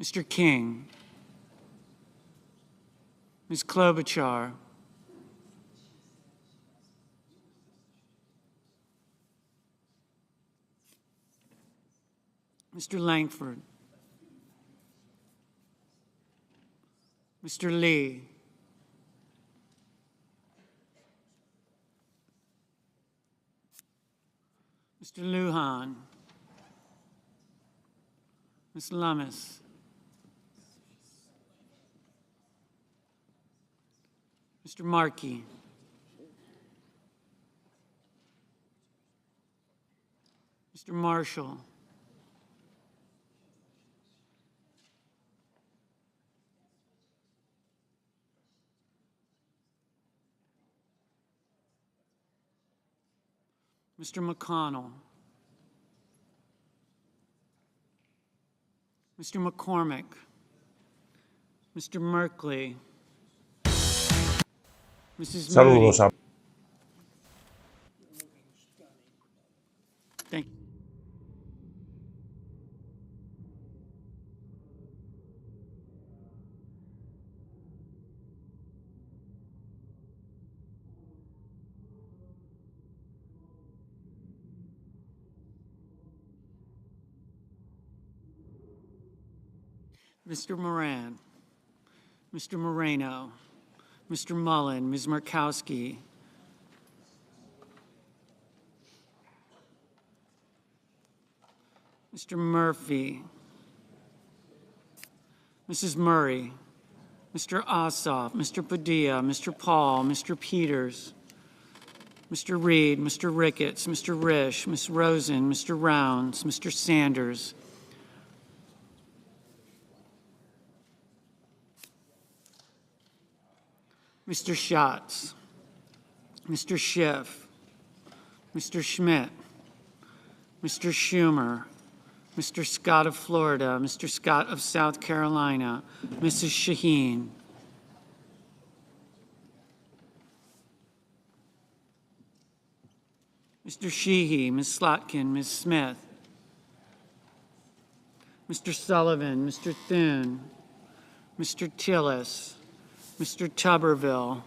Mr. King, Ms. Klobuchar, Mr. Langford, Mr. Lee, Mr. Lujan, Ms. Lummis, Mr. Markey, Mr. Marshall, Mr. McConnell, Mr. McCormick, Mr. Merkley, Mrs. Moody. Saludos a Thank you. Mr. Moran, Mr. Moreno, Mr. Mullen, Ms. Murkowski, Mr. Murphy, Mrs. Murray, Mr. Ossoff, Mr. Padilla, Mr. Paul, Mr. Peters, Mr. Reed, Mr. Ricketts, Mr. Risch, Ms. Rosen, Mr. Rounds, Mr. Sanders, Mr. Schatz, Mr. Schiff, Mr. Schmidt, Mr. Schumer, Mr. Scott of Florida, Mr. Scott of South Carolina, Mrs. Shaheen, Mr. Sheehy, Ms. Slotkin, Ms. Smith, Mr. Sullivan, Mr. Thune, Mr. Tillis, Mr. Tuberville,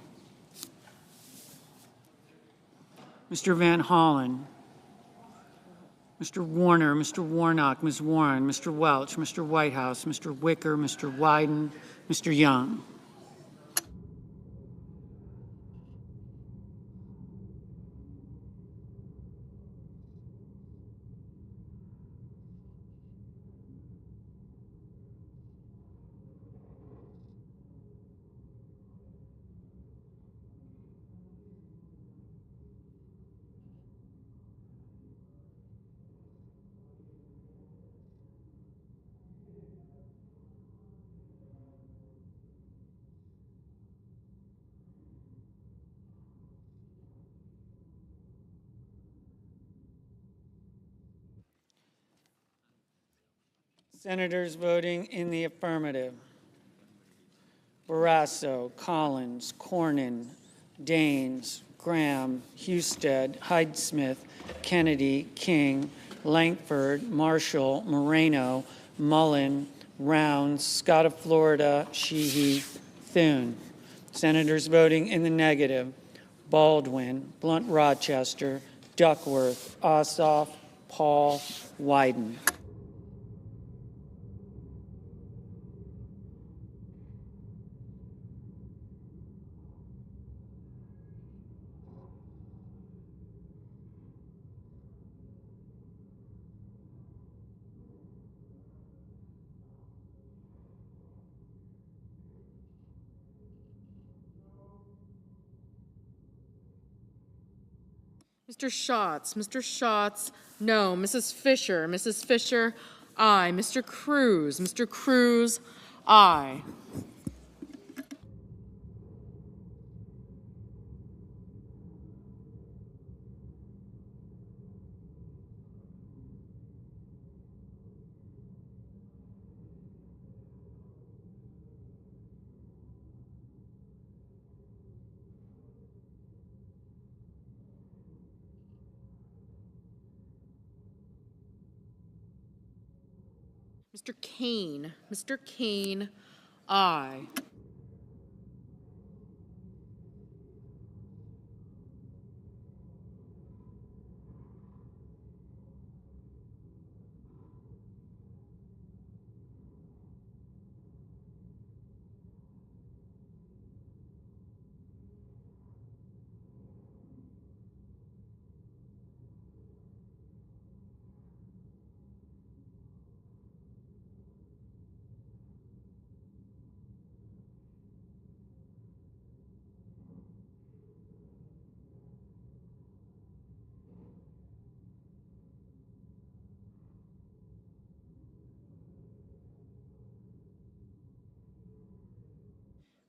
Mr. Van Hollen, Mr. Warner, Mr. Warnock, Ms. Warren, Mr. Welch, Mr. Whitehouse, Mr. Wicker, Mr. Wyden, Mr. Young. Senators voting in the affirmative: Barrasso, Collins, Cornyn, Daines, Graham, Husted, Hyde-Smith, Kennedy, King, Langford, Marshall, Moreno, Mullen, Rounds, Scott of Florida, Sheehy, Thune. Senators voting in the negative: Baldwin, Blunt Rochester, Duckworth, Ossoff, Paul, Wyden. Mr. Schatz, no. Mrs. Fisher, aye. Mr. Cruz, aye. Mr. Kane, aye.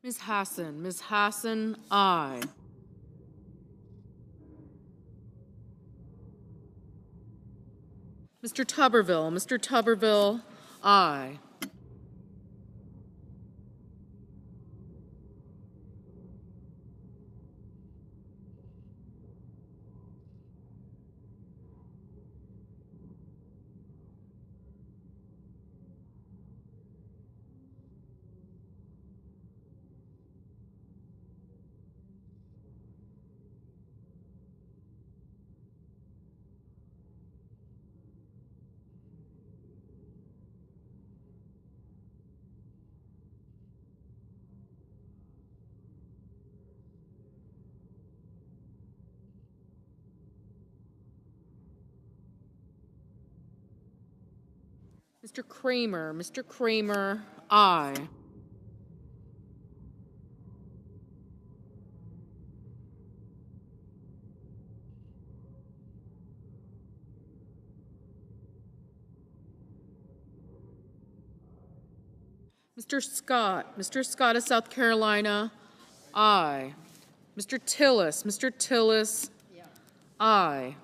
Ms. Hassan, aye. Mr. Tuberville, aye. Mr. Kramer, aye. Mr. Scott of South Carolina, aye. Mr. Tillis, aye.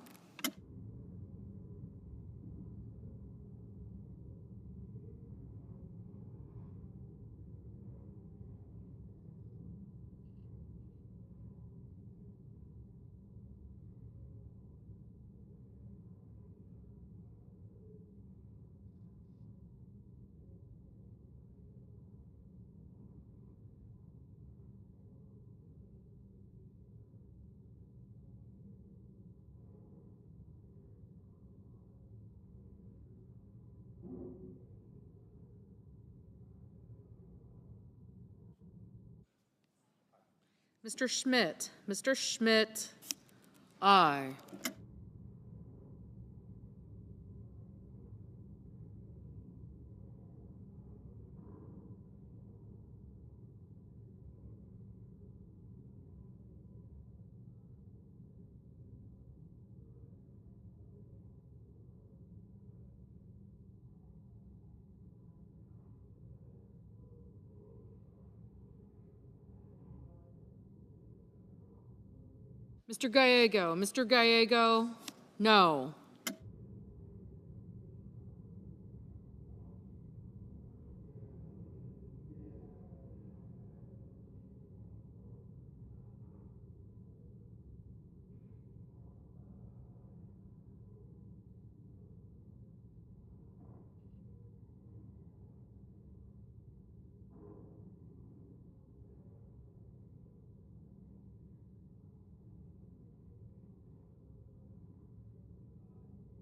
Mr. Schmidt, aye. Mr. Gallego, no.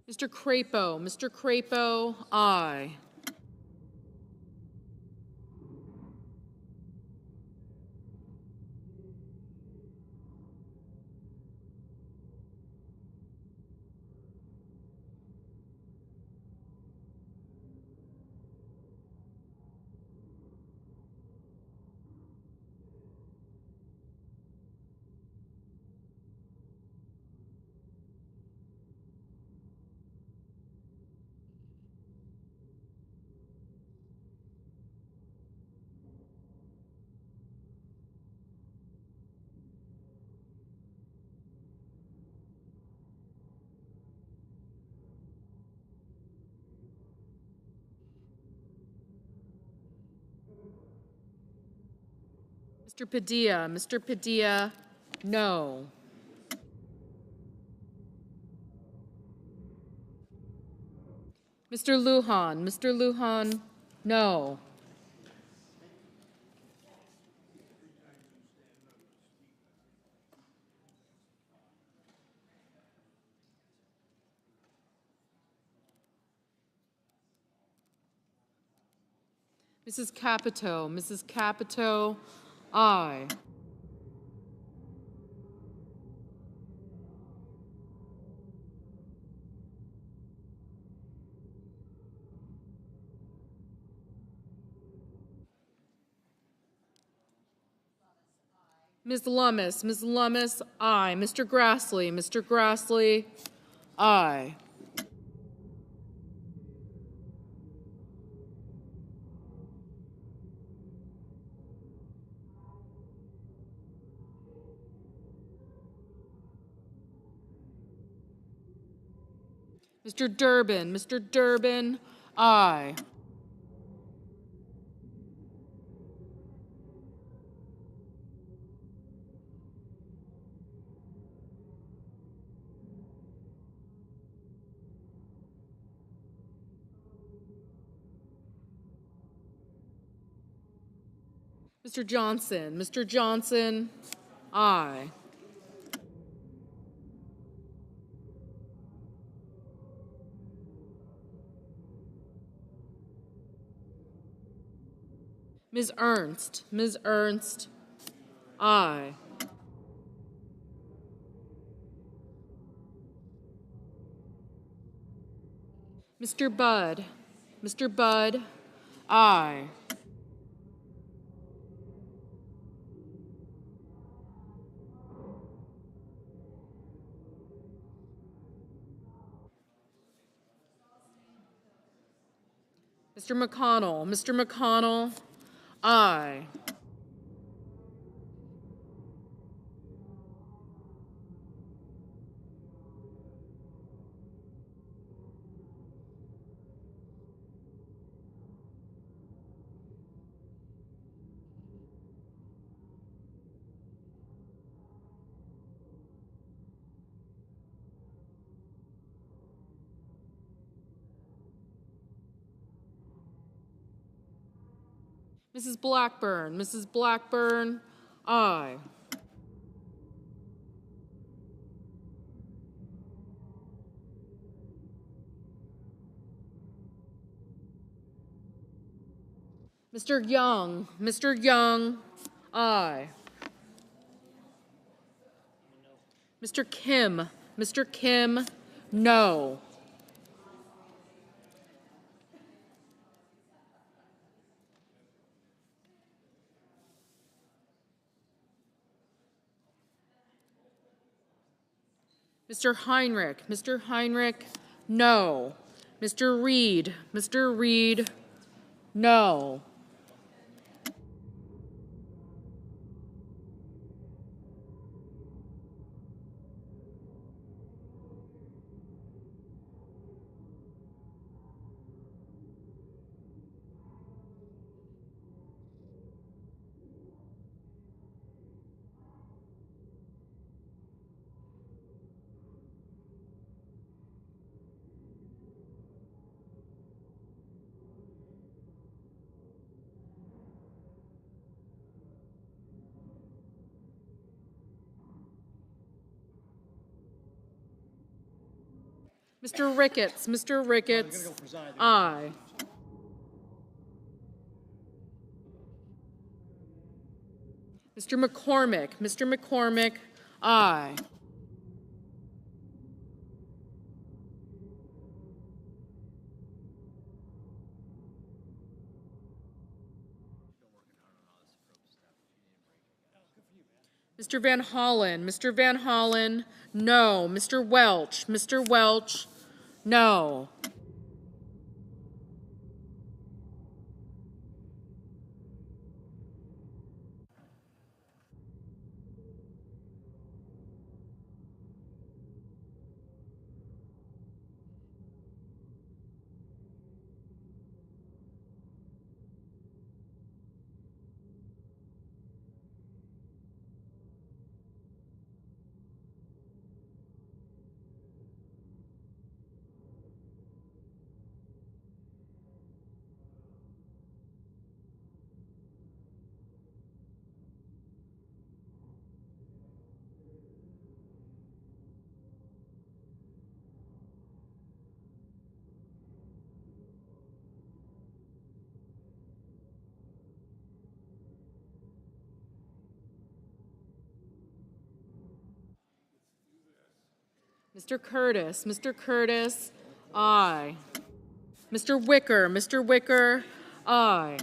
Mr. Crapo, aye. Mr. Padilla, no. Mr. Lujan, Mr. Lujan, no. Mrs. Capito, aye. Ms. Lummis, aye. Mr. Grassley, aye. Mr. Durbin, aye. Mr. Johnson, aye. Ms. Ernst, aye. Mr. Budd, aye. Mr. McConnell, aye. Mrs. Blackburn, aye. Mr. Young, aye. Mr. Kim, no. Mr. Heinrich, no. Mr. Reed, no. Mr. Ricketts, aye. Mr. McCormick, aye. Mr. Van Hollen, no. Mr. Welch, no. Mr. Curtis, aye. Mr. Wicker, aye.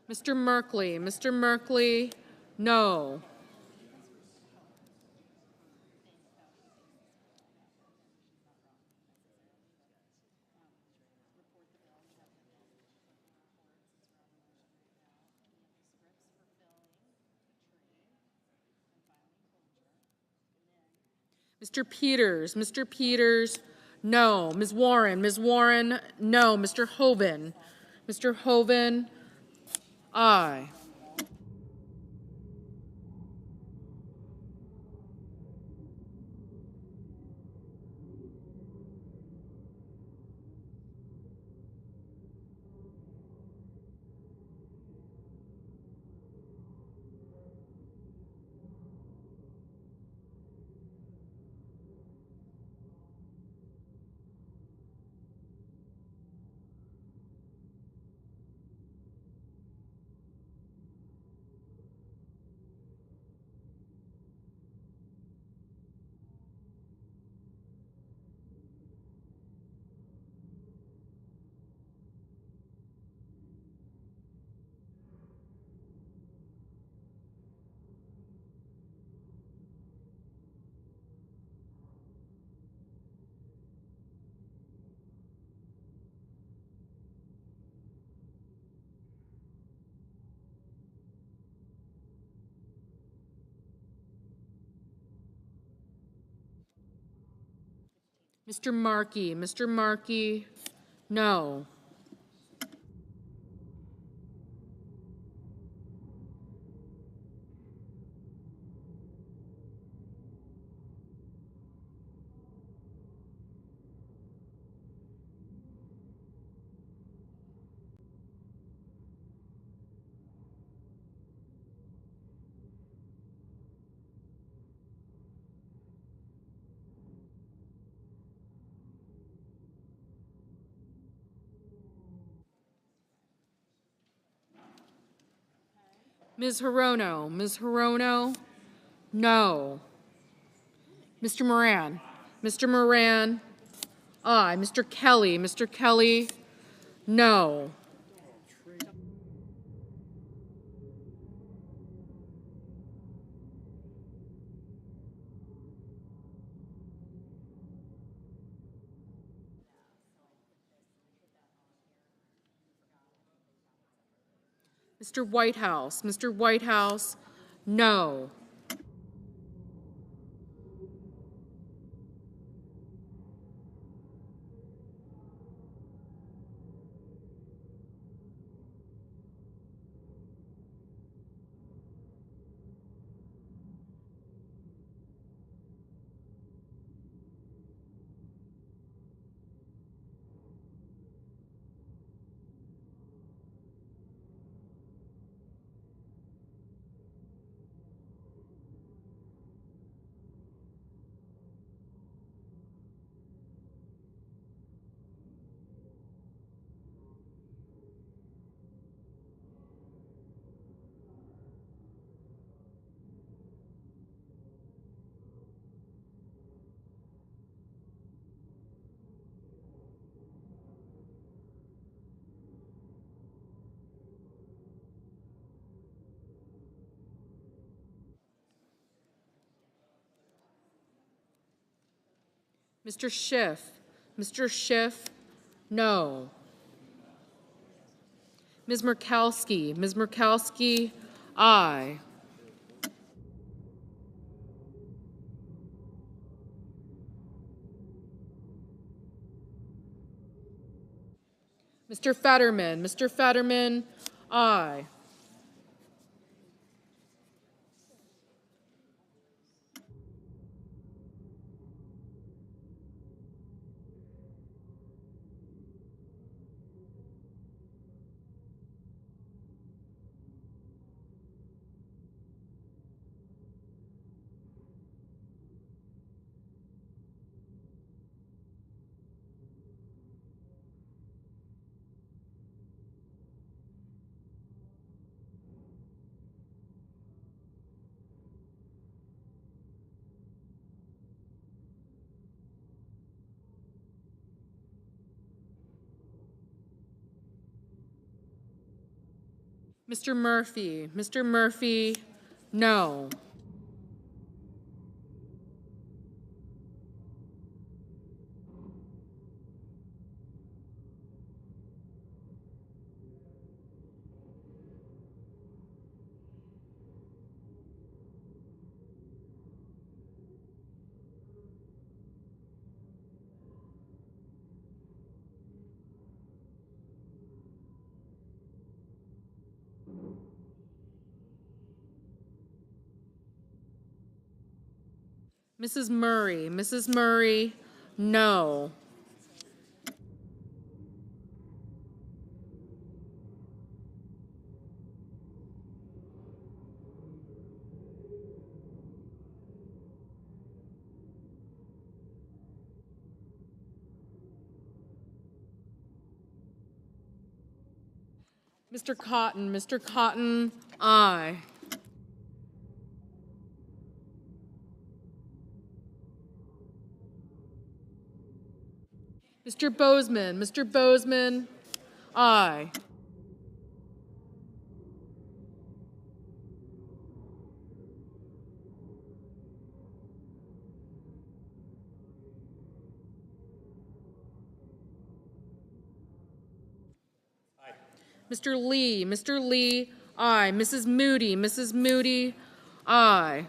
Mr. Merkley, no. Mr. Peters, no. Ms. Warren, no. Mr. Hoven, aye. Mr. Markey, no. Ms. Hirono, no. Mr. Moran, aye. Mr. Kelly, no. Mr. Whitehouse, no. Mr. Schiff. Mr. Schiff, no. Ms. Murkowski. Ms. Murkowski, aye. Mr. Fetterman. Mr. Fetterman, aye. Mr. Murphy. Mr. Murphy, no. Mrs. Murray. Mrs. Murray, no. Mr. Cotton. Mr. Cotton, aye. Mr. Bozeman. Mr. Bozeman, aye. Mr. Lee. Mr. Lee, aye. Mrs. Moody. Mrs. Moody, aye.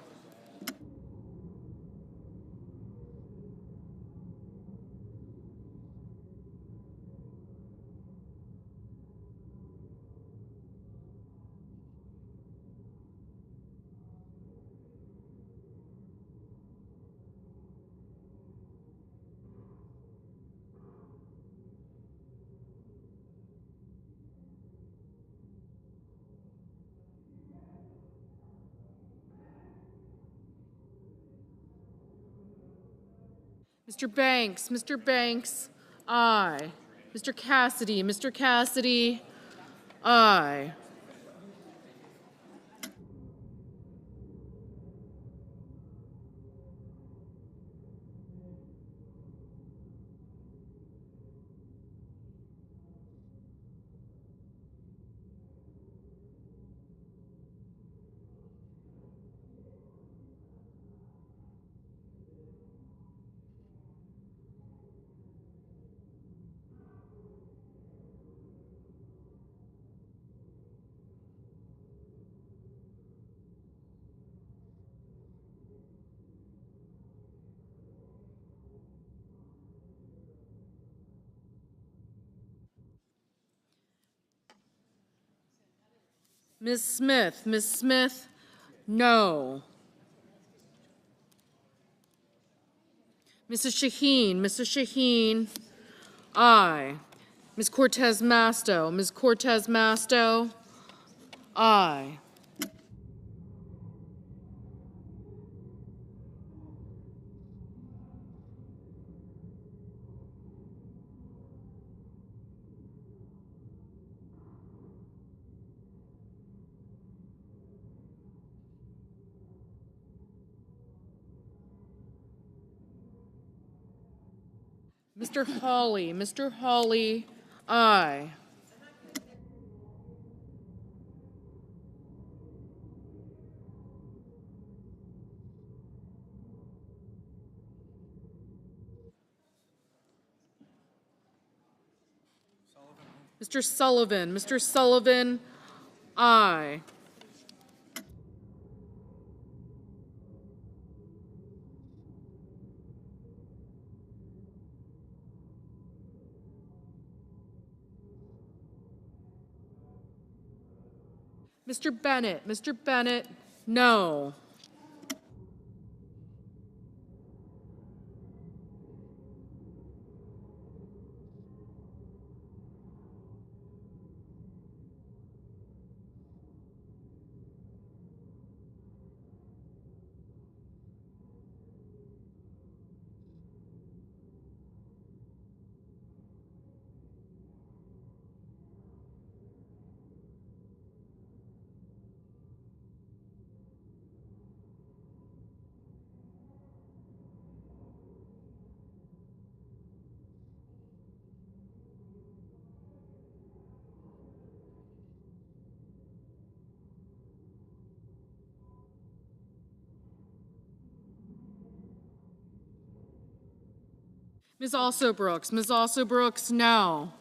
Mr. Banks. Mr. Banks, aye. Mr. Cassidy. Mr. Cassidy, aye. Ms. Smith. Ms. Smith, no. Mrs. Shaheen. Mrs. Shaheen, aye. Ms. Cortez Masto. Ms. Cortez Masto, aye. Mr. Hawley. Mr. Hawley, aye. Mr. Sullivan, Mr. Sullivan, aye. Mr. Bennett, no. Ms. Alsobrooks, no.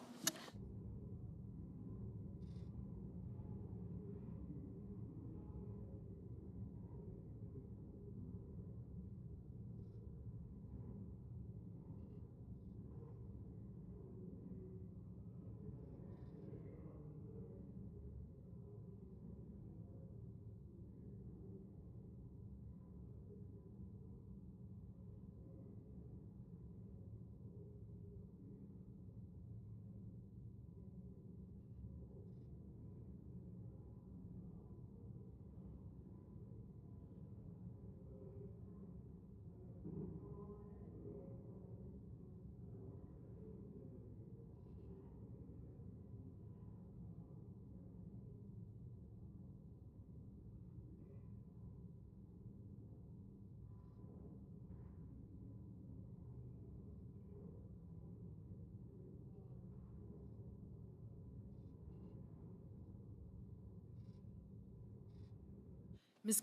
Ms.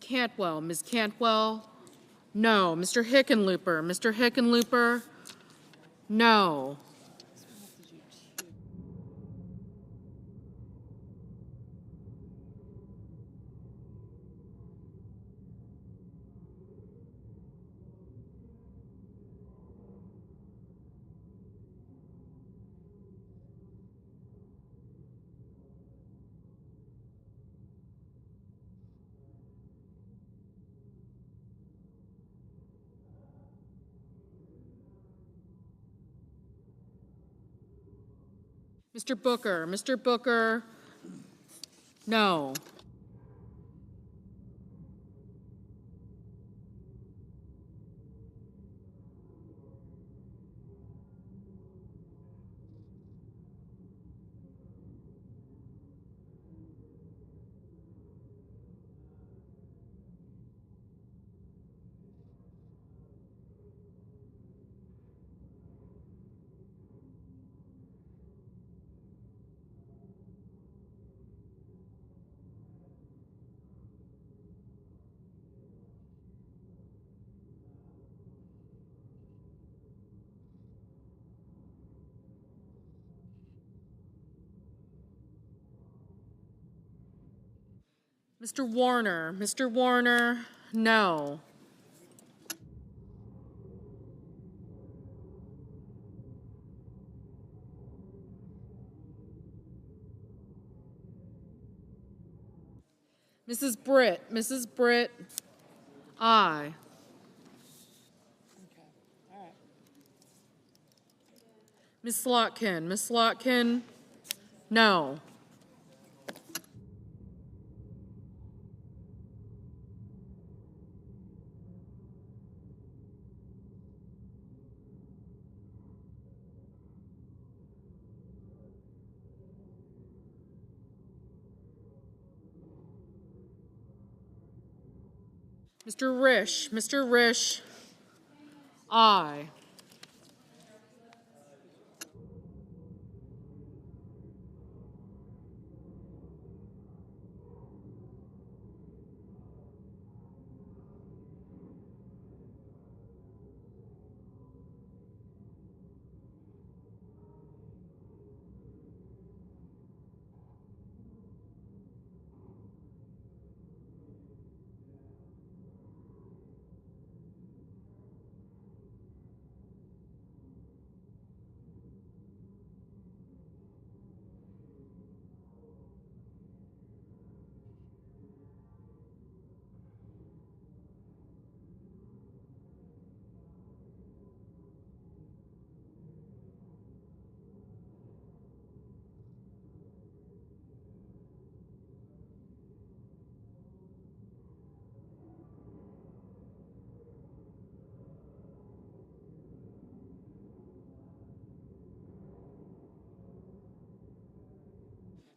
Cantwell, no. Mr. Hickenlooper, no. Mr. Booker, no. Mr. Warner, no. Mrs. Britt, aye. Ms. Slotkin, no. Mr. Risch, aye.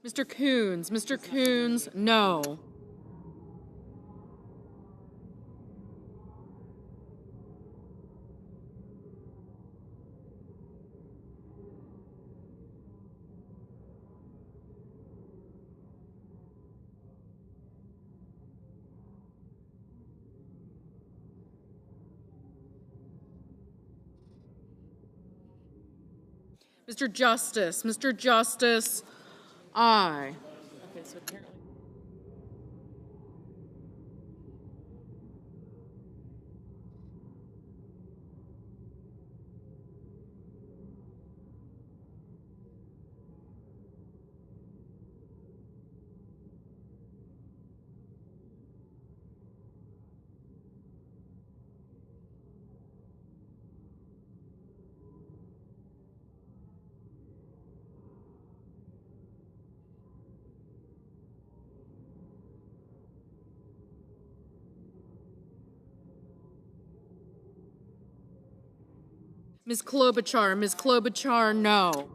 Mr. Coons, no. Mr. Justice, aye. Okay, so apparently. Ms. Klobuchar, no.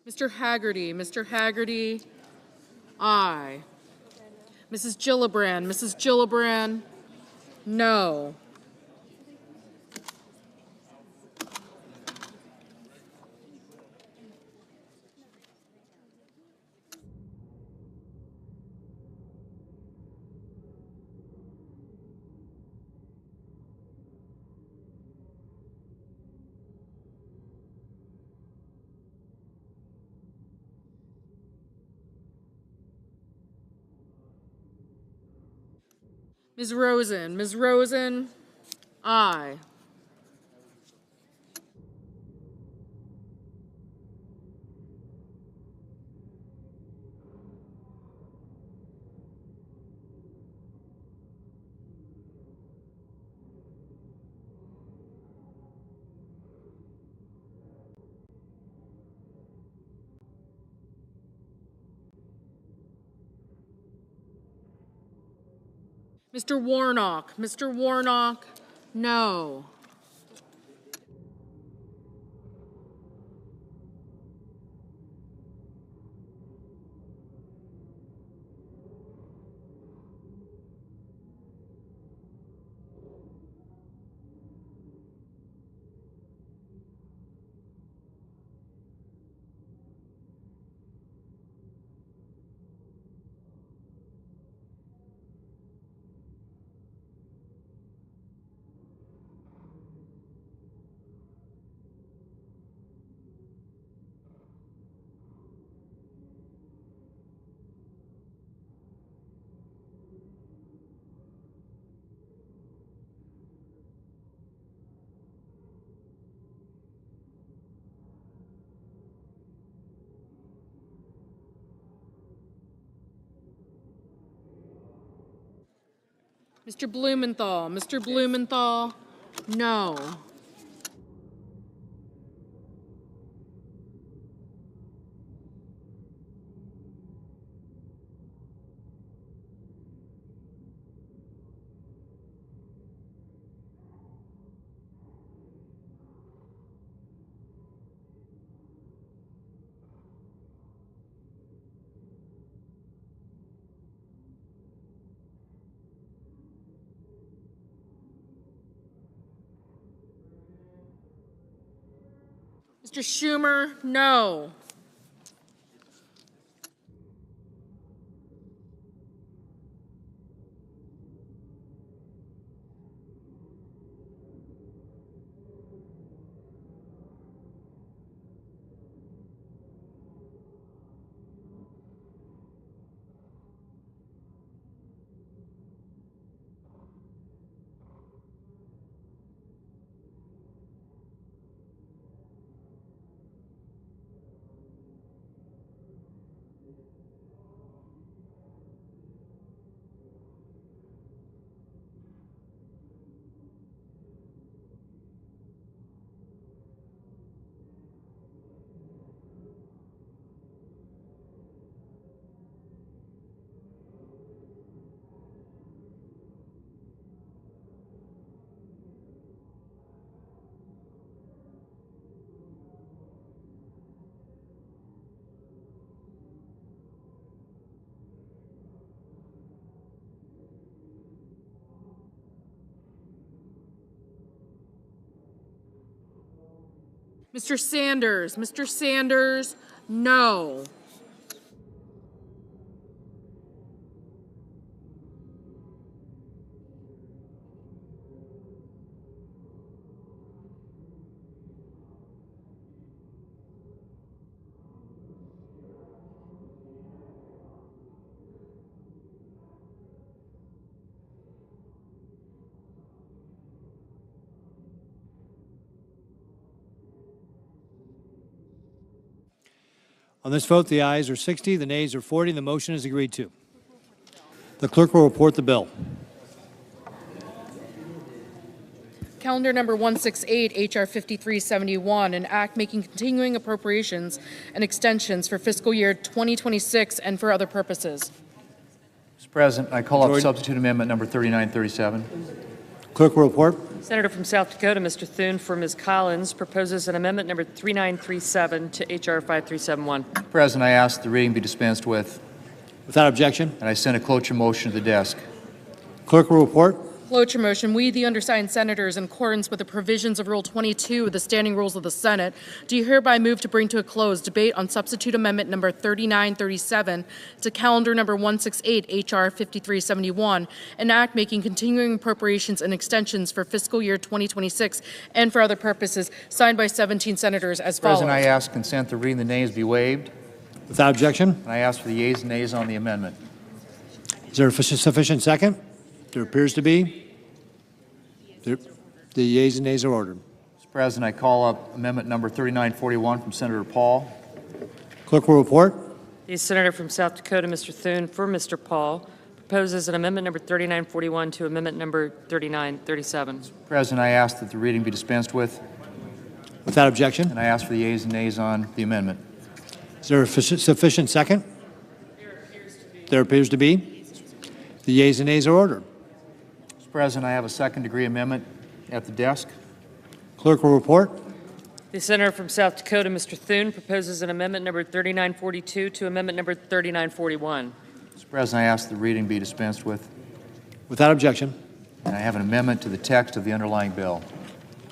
Mr. Haggerty, aye. Mrs. Gillibrand, no. Ms. Rosen, aye. Mr. Warnock, no. Mr. Blumenthal, no. Mr. Schumer, no. Mr. Sanders, no. On this vote, the ayes are 60, the nays are 40, and the motion is agreed to. The clerk will report the bill. Calendar number 168, H.R. 5371, an act making continuing appropriations and extensions for fiscal year 2026 and for other purposes. Mr. President, I call up Jordan. substitute amendment number 3937. Clerk will report. Senator from South Dakota, Mr. Thune, for Ms. Collins, proposes an amendment number 3937 to H.R. 5371. Mr. President, I ask the reading be dispensed with, Without objection, and I send a cloture motion to the desk. clerk will report. Cloture motion. We, the undersigned senators, in accordance with the provisions of Rule 22 of the Standing Rules of the Senate, do hereby move to bring to a close debate on substitute amendment number 3937 to calendar number 168, H.R. 5371, an act making continuing appropriations and extensions for fiscal year 2026 and for other purposes, signed by 17 senators as follows. President, I ask consent the reading the nays be waived, Without objection, and I ask for the yeas and nays on the amendment. is there a sufficient second? There appears to be. The yeas and nays are ordered. Mr. President, I call up amendment number 3941 from Senator Paul. Clerk will report. The Senator from South Dakota, Mr. Thune, for Mr. Paul, proposes an amendment number 3941 to amendment number 3937. President, I ask that the reading be dispensed with, Without objection, and I ask for the yeas and nays on the amendment. is there a sufficient second? There appears to be. The yeas and nays are ordered. Mr. President, I have a second-degree amendment at the desk. Clerk will report. The Senator from South Dakota, Mr. Thune, proposes an amendment number 3942 to amendment number 3941. Mr. President, I ask the reading be dispensed with, Without objection, and I have an amendment to the text of the underlying bill.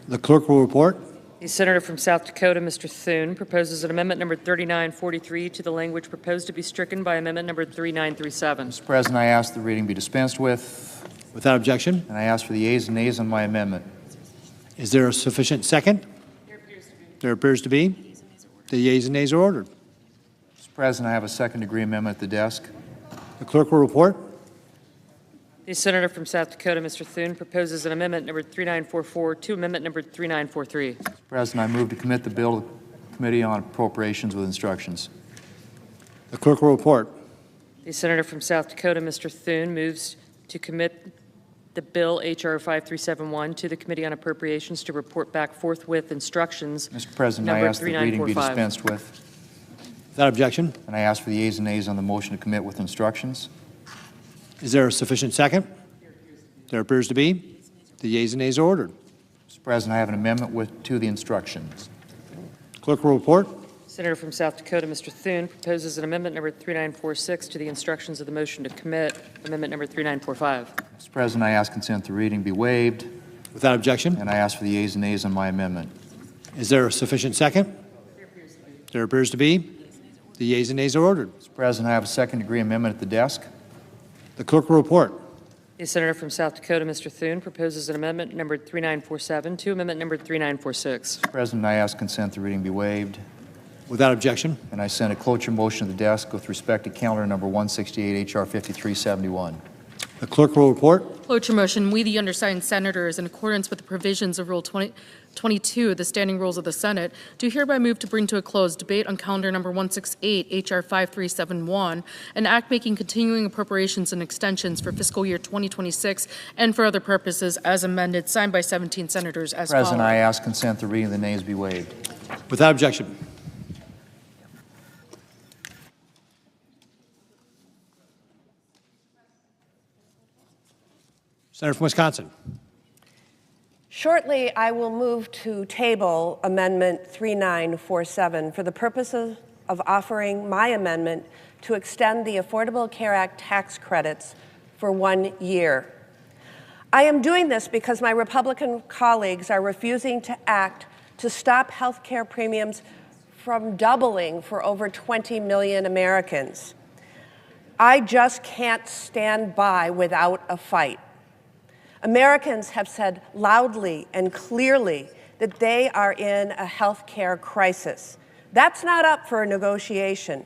the clerk will report. The Senator from South Dakota, Mr. Thune, proposes an amendment number 3943 to the language proposed to be stricken by amendment number 3937. Mr. President, I ask the reading be dispensed with, Without objection, and I ask for the yeas and nays on my amendment. is there a sufficient second? There appears to be. The yeas and nays are ordered. Mr. President, I have a second-degree amendment at the desk. The clerk will report. The Senator from South Dakota, Mr. Thune, proposes an amendment number 3944 to amendment number 3943. Mr. President, I move to commit the bill to the Committee on Appropriations with instructions. The clerk will report. The Senator from South Dakota, Mr. Thune, moves to commit the bill H.R. 5371 to the Committee on Appropriations to report back forthwith instructions. Mr. President, I Number ask that the reading be 3945. dispensed with, Without objection, and I ask for the yeas and nays on the motion to commit with instructions. is there a sufficient second? There appears to be. The yeas and nays are ordered. Mr. President, I have an amendment to the instructions. Clerk will report. Senator from South Dakota, Mr. Thune, proposes an amendment number 3946 to the instructions of the motion to commit, amendment number 3945. Mr. President, I ask consent the reading be waived, Without objection, and I ask for the yeas and nays on my amendment. is there a sufficient second? There appears to be. The yeas and nays are ordered. Mr. President, I have a second-degree amendment at the desk. The clerk will report. The senator from South Dakota, Mr. Thune, proposes an amendment numbered 3947 to amendment numbered 3946. Mr. President, I ask consent the reading be waived, Without objection. and I send a cloture motion to the desk with respect to calendar number 168, H.R. 5371. The clerk will report. Cloture motion, we, the undersigned senators, in accordance with the provisions of Rule 22 of the Standing Rules of the Senate, do hereby move to bring to a close debate on calendar number 168, H.R. 5371, an act making continuing appropriations and extensions for fiscal year 2026 and for other purposes as amended, signed by 17 senators as follows. President, I ask consent the reading of the nays be waived. Without objection. Senator from Wisconsin. Shortly, I will move to table Amendment 3947 for the purposes of offering my amendment to extend the Affordable Care Act tax credits for 1 year. I am doing this because my Republican colleagues are refusing to act to stop health care premiums from doubling for over 20 million Americans. I just can't stand by without a fight. Americans have said loudly and clearly that they are in a health care crisis. That's not up for negotiation,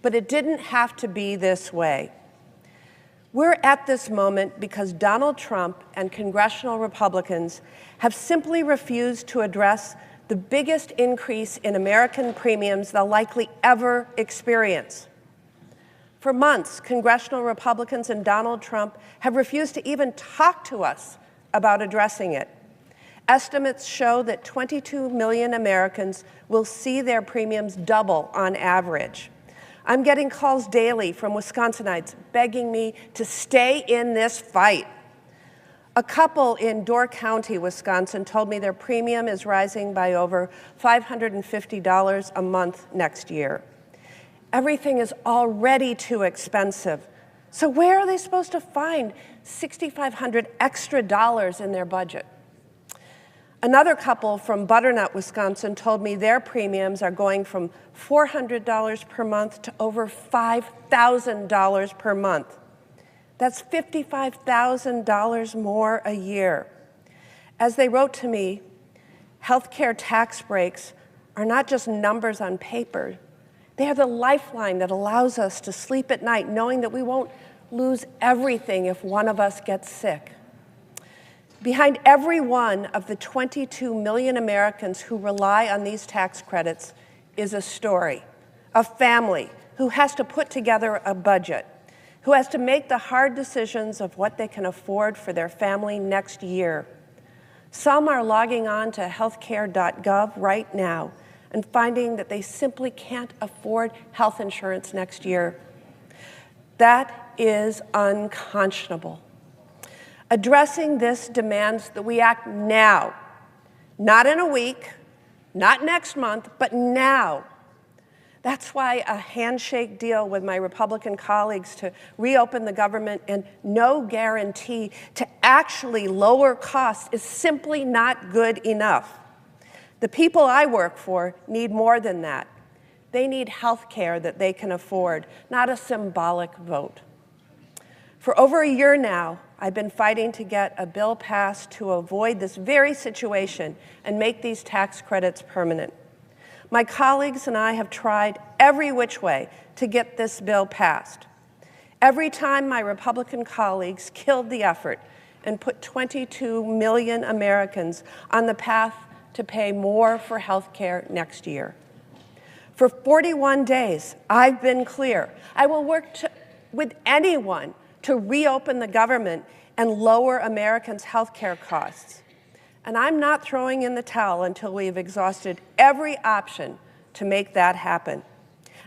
but it didn't have to be this way. We're at this moment because Donald Trump and congressional Republicans have simply refused to address the biggest increase in American premiums they'll likely ever experience. For months, congressional Republicans and Donald Trump have refused to even talk to us about addressing it. Estimates show that 22 million Americans will see their premiums double on average. I'm getting calls daily from Wisconsinites begging me to stay in this fight. A couple in Door County, Wisconsin, told me their premium is rising by over $550 a month next year. Everything is already too expensive. So where are they supposed to find $6,500 extra in their budget? Another couple from Butternut, Wisconsin, told me their premiums are going from $400 per month to over $5,000 per month. That's $55,000 more a year. As they wrote to me, healthcare tax breaks are not just numbers on paper. They are the lifeline that allows us to sleep at night knowing that we won't lose everything if one of us gets sick. Behind every one of the 22 million Americans who rely on these tax credits is a story, a family who has to put together a budget, who has to make the hard decisions of what they can afford for their family next year. Some are logging on to healthcare.gov right now and finding that they simply can't afford health insurance next year. That is unconscionable. Addressing this demands that we act now, not in a week, not next month, but now. That's why a handshake deal with my Republican colleagues to reopen the government and no guarantee to actually lower costs is simply not good enough. The people I work for need more than that. They need health care that they can afford, not a symbolic vote. For over a year now, I've been fighting to get a bill passed to avoid this very situation and make these tax credits permanent. My colleagues and I have tried every which way to get this bill passed. Every time my Republican colleagues killed the effort and put 22 million Americans on the path to pay more for health care next year. For 41 days, I've been clear. I will work with anyone to reopen the government and lower Americans' health care costs. And I'm not throwing in the towel until we've exhausted every option to make that happen.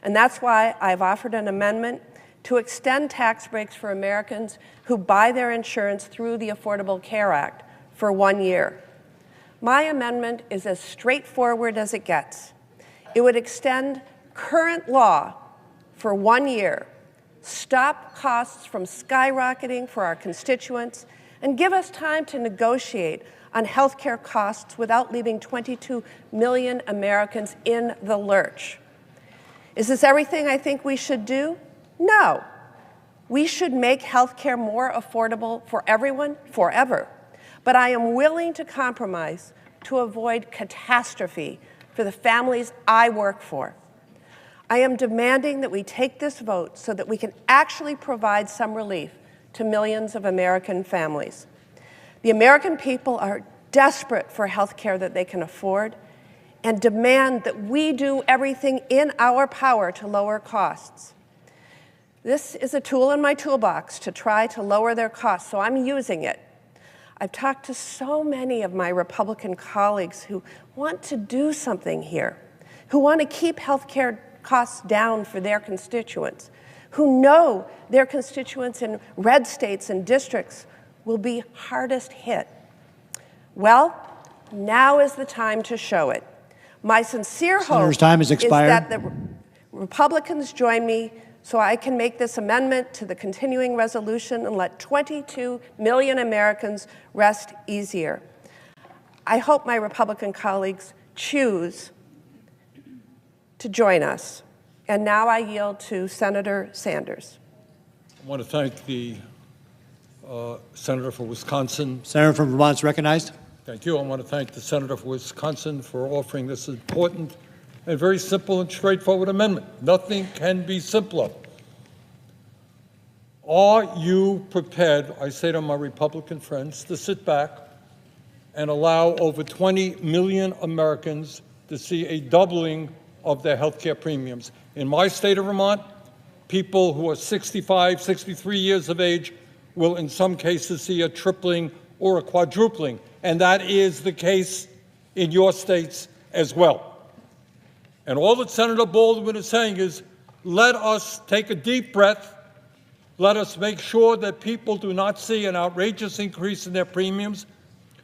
And that's why I've offered an amendment to extend tax breaks for Americans who buy their insurance through the Affordable Care Act for 1 year. My amendment is as straightforward as it gets. It would extend current law for 1 year, stop costs from skyrocketing for our constituents, and give us time to negotiate on health care costs without leaving 22 million Americans in the lurch. Is this everything I think we should do? No. We should make health care more affordable for everyone forever. But I am willing to compromise to avoid catastrophe for the families I work for. I am demanding that we take this vote so that we can actually provide some relief to millions of American families. The American people are desperate for health care that they can afford and demand that we do everything in our power to lower costs. This is a tool in my toolbox to try to lower their costs, so I'm using it. I've talked to so many of my Republican colleagues who want to do something here, who want to keep health care costs down for their constituents, who know their constituents in red states and districts will be hardest hit. Well, now is the time to show it. My sincere hope is that the Republicans join me so I can make this amendment to the continuing resolution and let 22 million Americans rest easier. I hope my Republican colleagues choose to join us. And now I yield to Senator Sanders. I want to thank the Senator for Wisconsin. Senator from Vermont is recognized. Thank you. I want to thank the Senator for Wisconsin for offering this important and very simple and straightforward amendment. Nothing can be simpler. Are you prepared, I say to my Republican friends, to sit back and allow over 20 million Americans to see a doubling of their health care premiums? In my state of Vermont, people who are 65, 63 years of age will in some cases see a tripling or a quadrupling. And that is the case in your states as well. And all that Senator Baldwin is saying is, let us take a deep breath. Let us make sure that people do not see an outrageous increase in their premiums.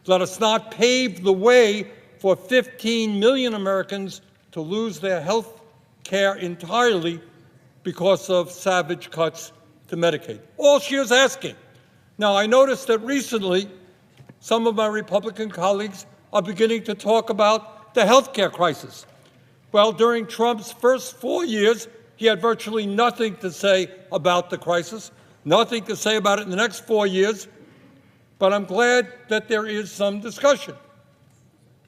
Let us not pave the way for 15 million Americans to lose their health care entirely because of savage cuts to Medicaid. All she is asking. Now, I noticed that recently some of my Republican colleagues are beginning to talk about the health care crisis. Well, during Trump's first 4 years, he had virtually nothing to say about the crisis, nothing to say about it in the next 4 years, but I'm glad that there is some discussion.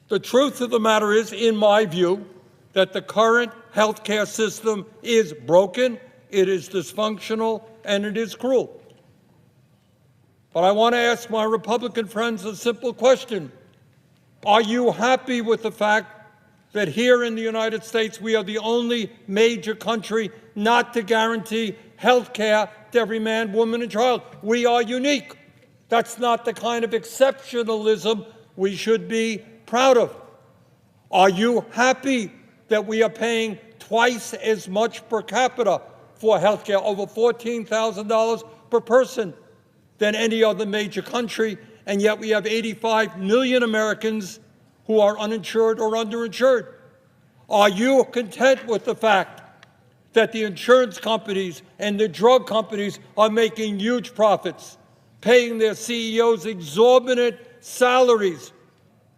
The truth of the matter is, in my view, that the current health care system is broken, it is dysfunctional, and it is cruel. But I want to ask my Republican friends a simple question. Are you happy with the fact that here in the United States we are the only major country not to guarantee health care to every man, woman, and child? We are unique. That's not the kind of exceptionalism we should be proud of. Are you happy that we are paying twice as much per capita for health care, over $14,000 per person, than any other major country, and yet we have 85 million Americans who are uninsured or underinsured? Are you content with the fact that the insurance companies and the drug companies are making huge profits, paying their CEOs exorbitant salaries?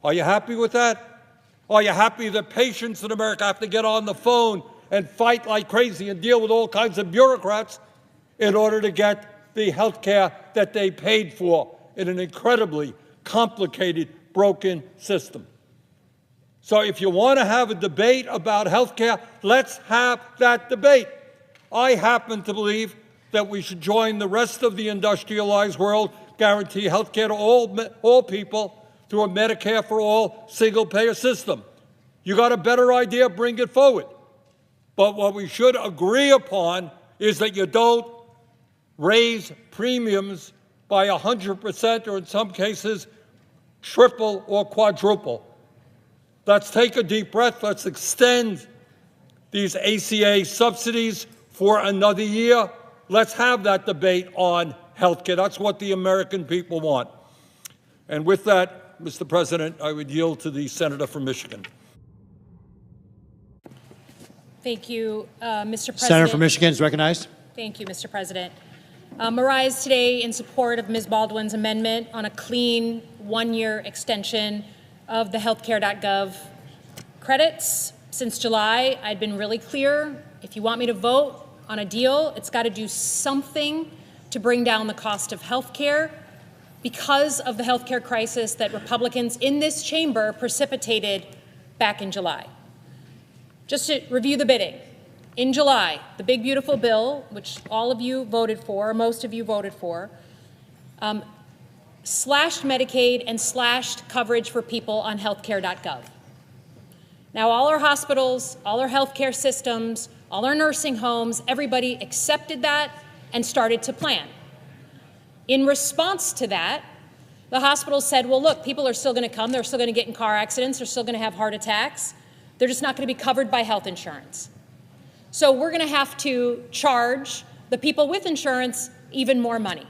Are you happy with that? Are you happy that patients in America have to get on the phone and fight like crazy and deal with all kinds of bureaucrats in order to get the health care that they paid for in an incredibly complicated, broken system? So if you want to have a debate about health care, let's have that debate. I happen to believe that we should join the rest of the industrialized world, guarantee health care to all people through a Medicare for all single-payer system. You got a better idea, bring it forward. But what we should agree upon is that you don't raise premiums by 100% or in some cases triple or quadruple. Let's take a deep breath. Let's extend these ACA subsidies for another year. Let's have that debate on health care. That's what the American people want. And with that, Mr. President, I would yield to the Senator from Michigan. Thank you, Mr. President. Senator from Michigan is recognized. Thank you, Mr. President. I rise today in support of Ms. Baldwin's amendment on a clean one-year extension of the healthcare.gov credits Since July, I'd been really clear, if you want me to vote on a deal, it's got to do something to bring down the cost of health care because of the health care crisis that Republicans in this chamber precipitated back in July. Just to review the bidding, in July, the big beautiful bill, which all of you voted for, most of you voted for, slashed Medicaid and slashed coverage for people on healthcare.gov. Now, all our hospitals, all our healthcare systems, all our nursing homes, everybody accepted that and started to plan. In response to that, the hospitals said, well, look, people are still going to come. They're still going to get in car accidents. They're still going to have heart attacks. They're just not going to be covered by health insurance. So we're going to have to charge the people with insurance even more money.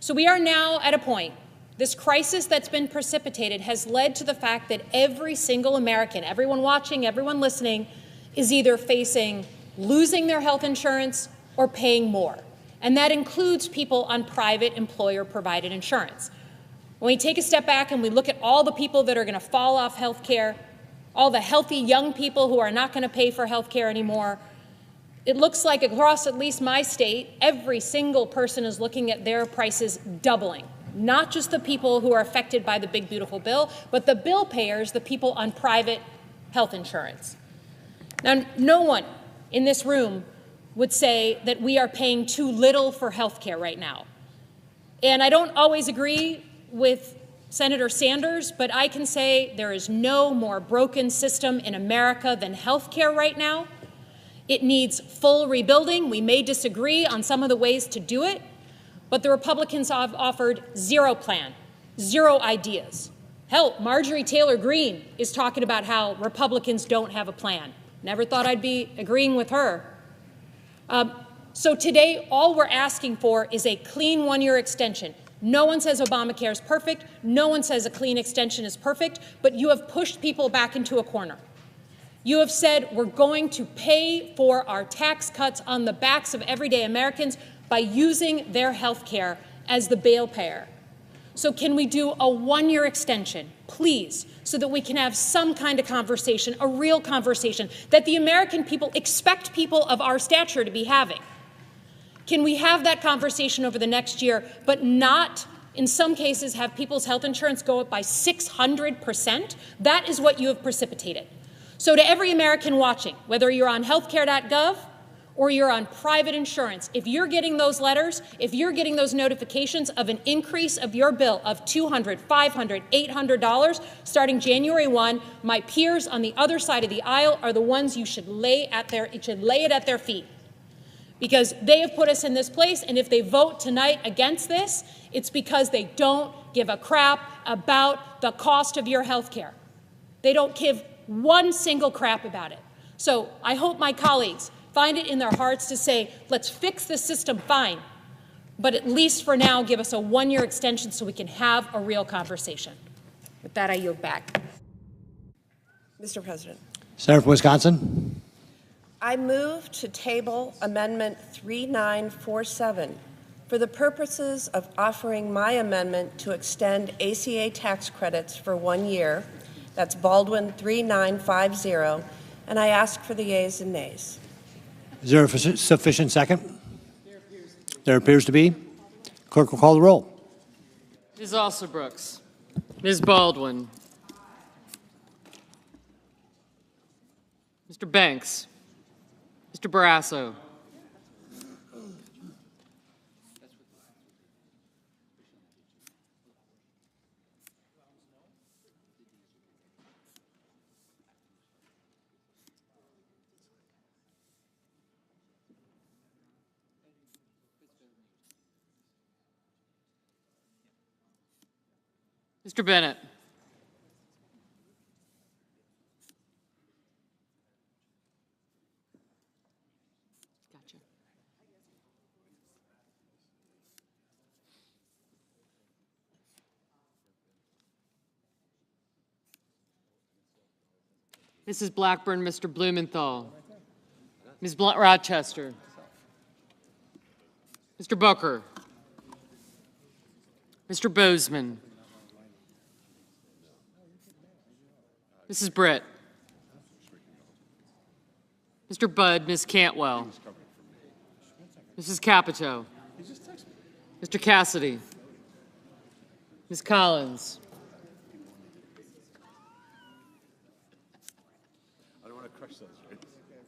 So we are now at a point, this crisis that's been precipitated has led to the fact that every single American, everyone watching, everyone listening, is either facing losing their health insurance or paying more. And that includes people on private employer-provided insurance. When we take a step back and we look at all the people that are going to fall off health care, all the healthy young people who are not going to pay for health care anymore, it looks like across at least my state, every single person is looking at their prices doubling. Not just the people who are affected by the big, beautiful bill, but the bill payers, the people on private health insurance. Now, no one in this room would say that we are paying too little for health care right now. And I don't always agree with Senator Sanders, but I can say there is no more broken system in America than health care right now. It needs full rebuilding. We may disagree on some of the ways to do it, but the Republicans have offered zero plan, zero ideas. Hell, Marjorie Taylor Greene is talking about how Republicans don't have a plan. Never thought I'd be agreeing with her. So today, all we're asking for is a clean one-year extension. No one says Obamacare is perfect. No one says a clean extension is perfect, but you have pushed people back into a corner. You have said we're going to pay for our tax cuts on the backs of everyday Americans by using their health care as the bail payer. So can we do a one-year extension, please, so that we can have some kind of conversation, a real conversation that the American people expect people of our stature to be having? Can we have that conversation over the next year, but not, in some cases, have people's health insurance go up by 600%? That is what you have precipitated. So to every American watching, whether you're on healthcare.gov or you're on private insurance, if you're getting those letters, if you're getting those notifications of an increase of your bill of $200, $500, $800 starting January 1, my peers on the other side of the aisle are the ones you should lay it at their feet. Because they have put us in this place, and if they vote tonight against this, it's because they don't give a crap about the cost of your health care. They don't give one single crap about it. So I hope my colleagues find it in their hearts to say, let's fix this system, fine, but at least for now give us a one-year extension so we can have a real conversation. With that, I yield back. Mr. President. Senator from Wisconsin. I move to table Amendment 3947 for the purposes of offering my amendment to extend ACA tax credits for 1 year. That's Baldwin 3950, and I ask for the yeas and nays. Is there a sufficient second? There appears to be. Clerk will call the roll. Ms. Alsobrooks. Ms. Baldwin. Mr. Banks. Mr. Barrasso. Mr. Bennett. Gotcha. Mrs. Blackburn, Mr. Blumenthal. Ms. Rochester. Mr. Booker. Mr. Bozeman. Mrs. Britt. Mr. Budd, Ms. Cantwell. Mrs. Capito. Mr. Cassidy. Ms. Collins.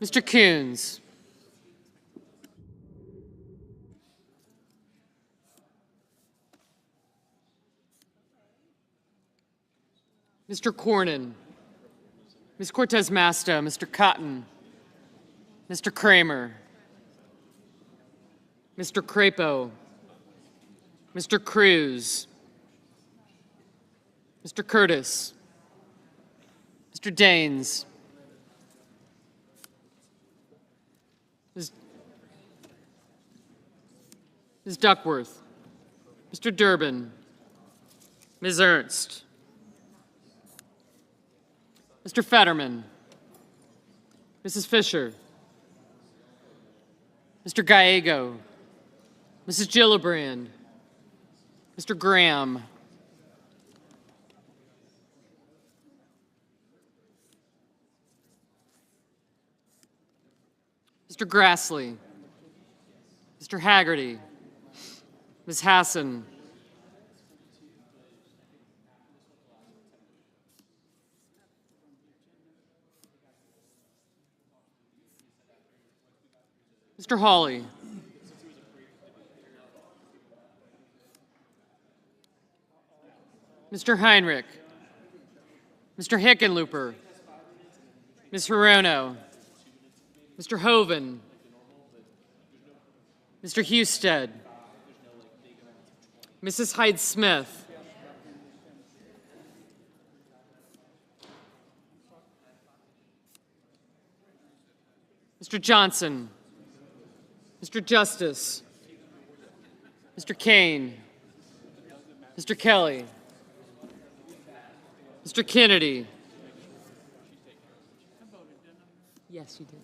Mr. Coons. Mr. Cornyn. Ms. Cortez Masto. Mr. Cotton. Mr. Kramer. Mr. Crapo. Mr. Cruz. Mr. Curtis. Mr. Daines. Ms. Duckworth. Mr. Durbin. Ms. Ernst. Mr. Fetterman. Mrs. Fisher. Mr. Gallego. Mrs. Gillibrand. Mr. Graham. Mr. Grassley. Mr. Haggerty. Ms. Hassan. Mr. Hawley. Mr. Heinrich. Mr. Hickenlooper. Ms. Hirono. Mr. Hoven. Mr. Husted. Mrs. Hyde-Smith. Mr. Johnson. Mr. Justice. Mr. Kane. Mr. Kelly. Mr. Kennedy. Yes, you did.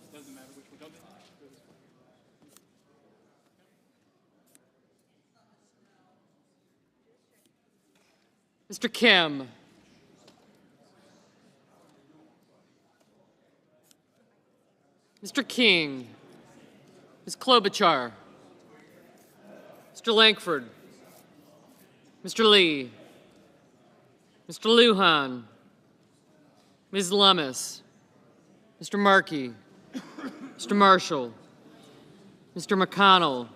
Mr. Kim. Mr. King. Ms. Klobuchar. Mr. Lankford. Mr. Lee. Mr. Lujan. Ms. Lummis. Mr. Markey. Mr. Marshall. Mr. McConnell.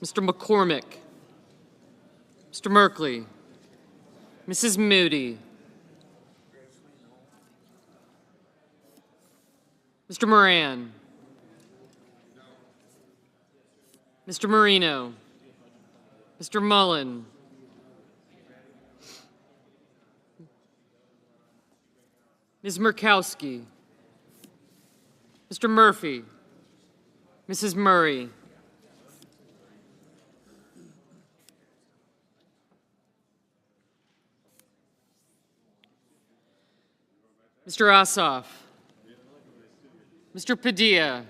Mr. McCormick. Mr. Merkley. Mrs. Moody. Mr. Moran. Mr. Marino. Mr. Mullen. Ms. Murkowski. Mr. Murphy. Mrs. Murray. Mr. Ossoff. Mr. Padilla.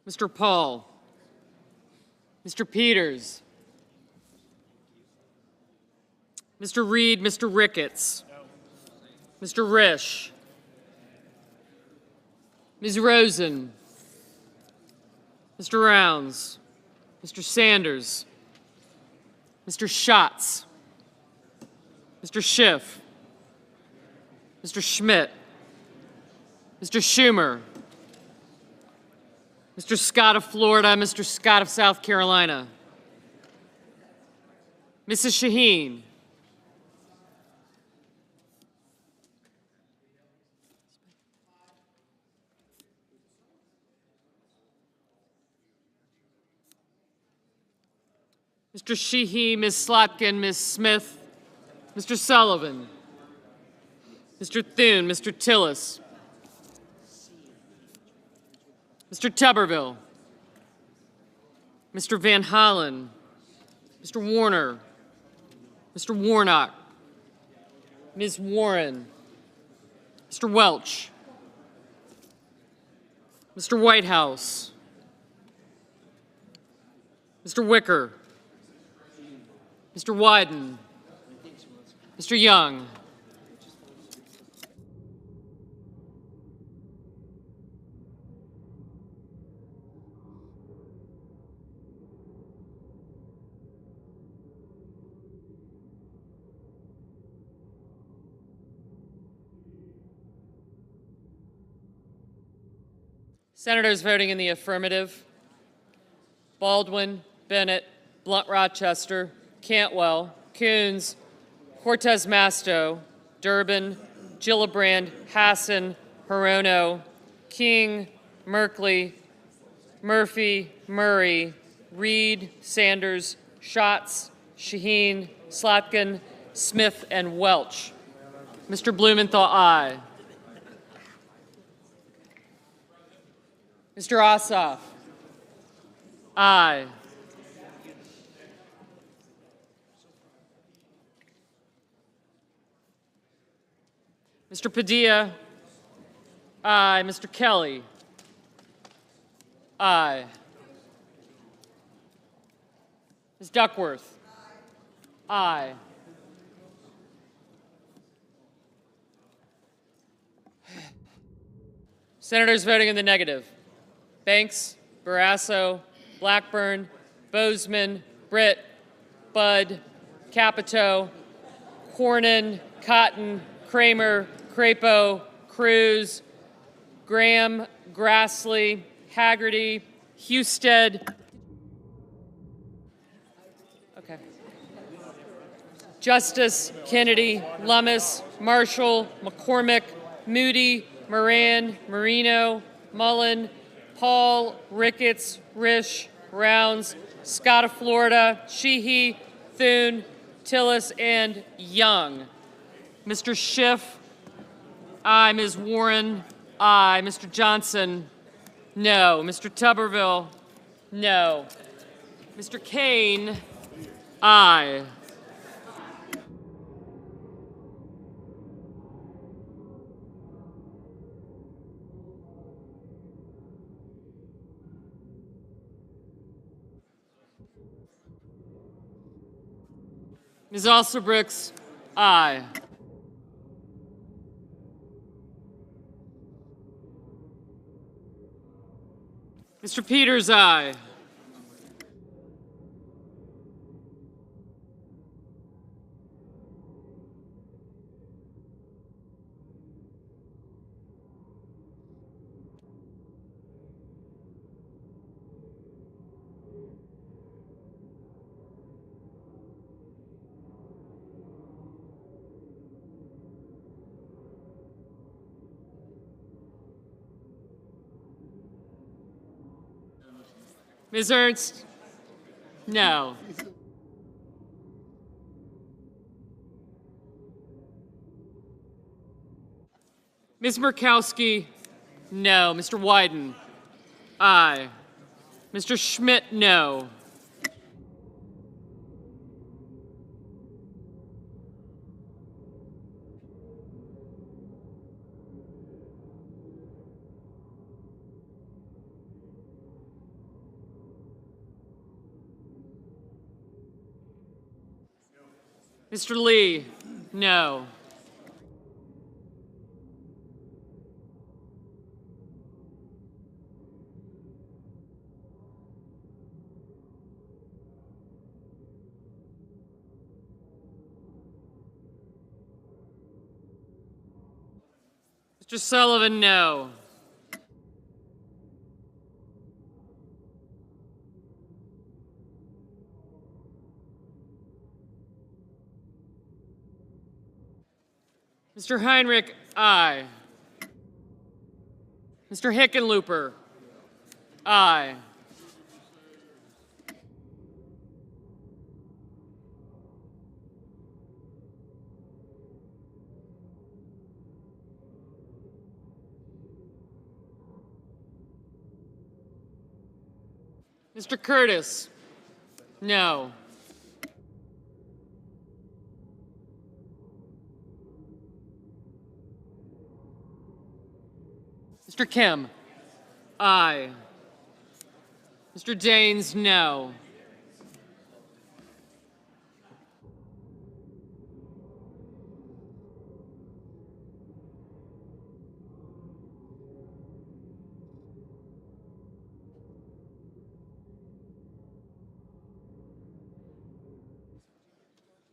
Mr. Paul. Mr. Peters. Mr. Reed, Mr. Ricketts. Mr. Risch. Ms. Rosen. Mr. Rounds. Mr. Sanders. Mr. Schatz. Mr. Schiff. Mr. Schmidt. Mr. Schumer. Mr. Scott of Florida, Mr. Scott of South Carolina. Mrs. Shaheen. Mr. Sheehy, Ms. Slotkin, Ms. Smith, Mr. Sullivan, Mr. Thune, Mr. Tillis, Mr. Tuberville, Mr. Van Hollen, Mr. Warner, Mr. Warnock, Ms. Warren, Mr. Welch, Mr. Whitehouse, Mr. Wicker, Mr. Wyden, Mr. Young, Senators voting in the affirmative: Baldwin, Bennett, Blunt Rochester, Cantwell, Coons, Cortez Masto, Durbin, Gillibrand, Hassan, Hirono, King, Merkley, Murphy, Murray, Reed, Sanders, Schatz, Shaheen, Slotkin, Smith, and Welch. Mr. Blumenthal, aye. Mr. Ossoff, aye. Mr. Padilla, aye. Mr. Kelly, aye. Ms. Duckworth, aye. Senators voting in the negative: Banks, Barrasso, Blackburn, Bozeman, Britt, Budd, Capito, Cornyn, Cotton, Kramer, Crapo, Cruz, Graham, Grassley, Haggerty, Husted, Justice, Kennedy, Lummis, Marshall, McCormick, Moody, Moran, Marino, Mullen, Paul, Ricketts, Risch, Rounds, Scott of Florida, Sheehy, Thune, Tillis, and Young. Mr. Schiff, aye. Ms. Warren, aye. Mr. Johnson, no. Mr. Tuberville, no. Mr. Kane, aye. Ms. Alsobrooks, aye. Mr. Peters, aye. Ms. Ernst, no. Ms. Murkowski, no. Mr. Wyden, aye. Mr. Schmidt, no. Mr. Lee, no. Mr. Sullivan, no. Mr. Heinrich, aye. Mr. Hickenlooper, aye. Mr. Curtis, no. Mr. Kim, aye. Mr. Daines, no.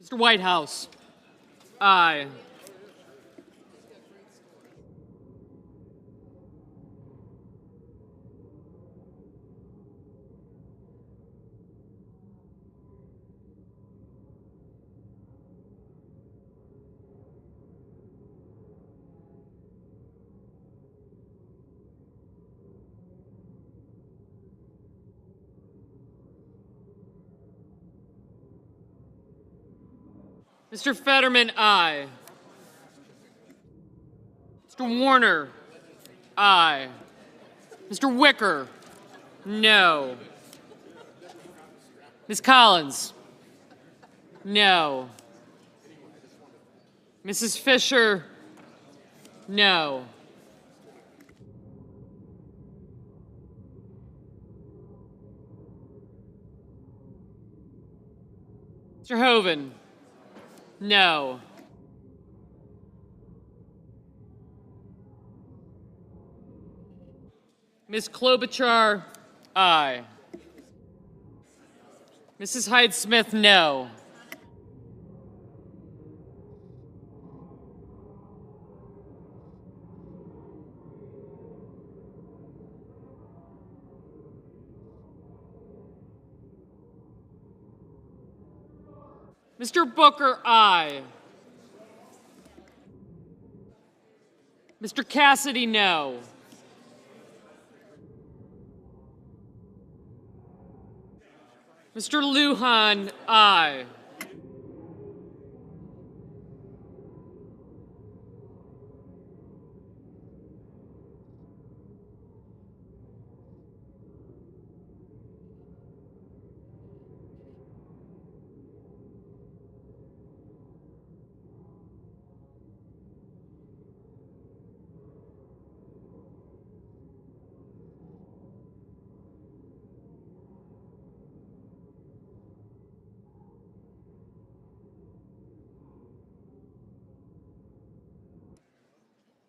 Mr. Whitehouse, aye. Mr. Fetterman, aye. Mr. Warner, aye. Mr. Wicker, no. Ms. Collins, no. Mrs. Fisher, no. Mr. Hoven, no. Ms. Klobuchar, aye. Mrs. Hyde-Smith, no. Mr. Booker, aye. Mr. Cassidy, no. Mr. Lujan, aye.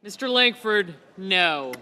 Mr. Langford, no.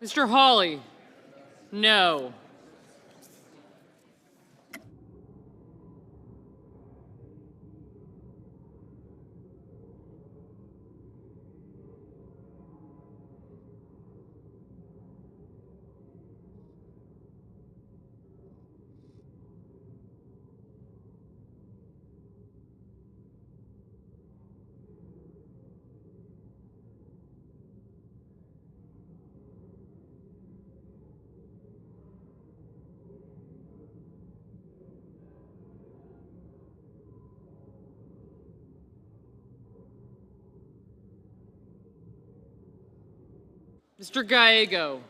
Mr. Hawley, no. Mr. Gallego,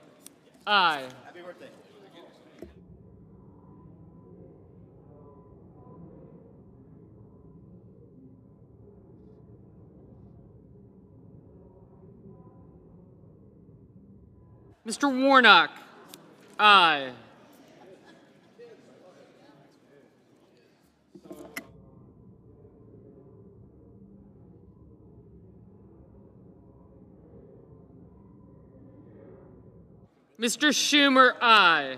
aye. Mr. Warnock, aye. Mr. Schumer, aye.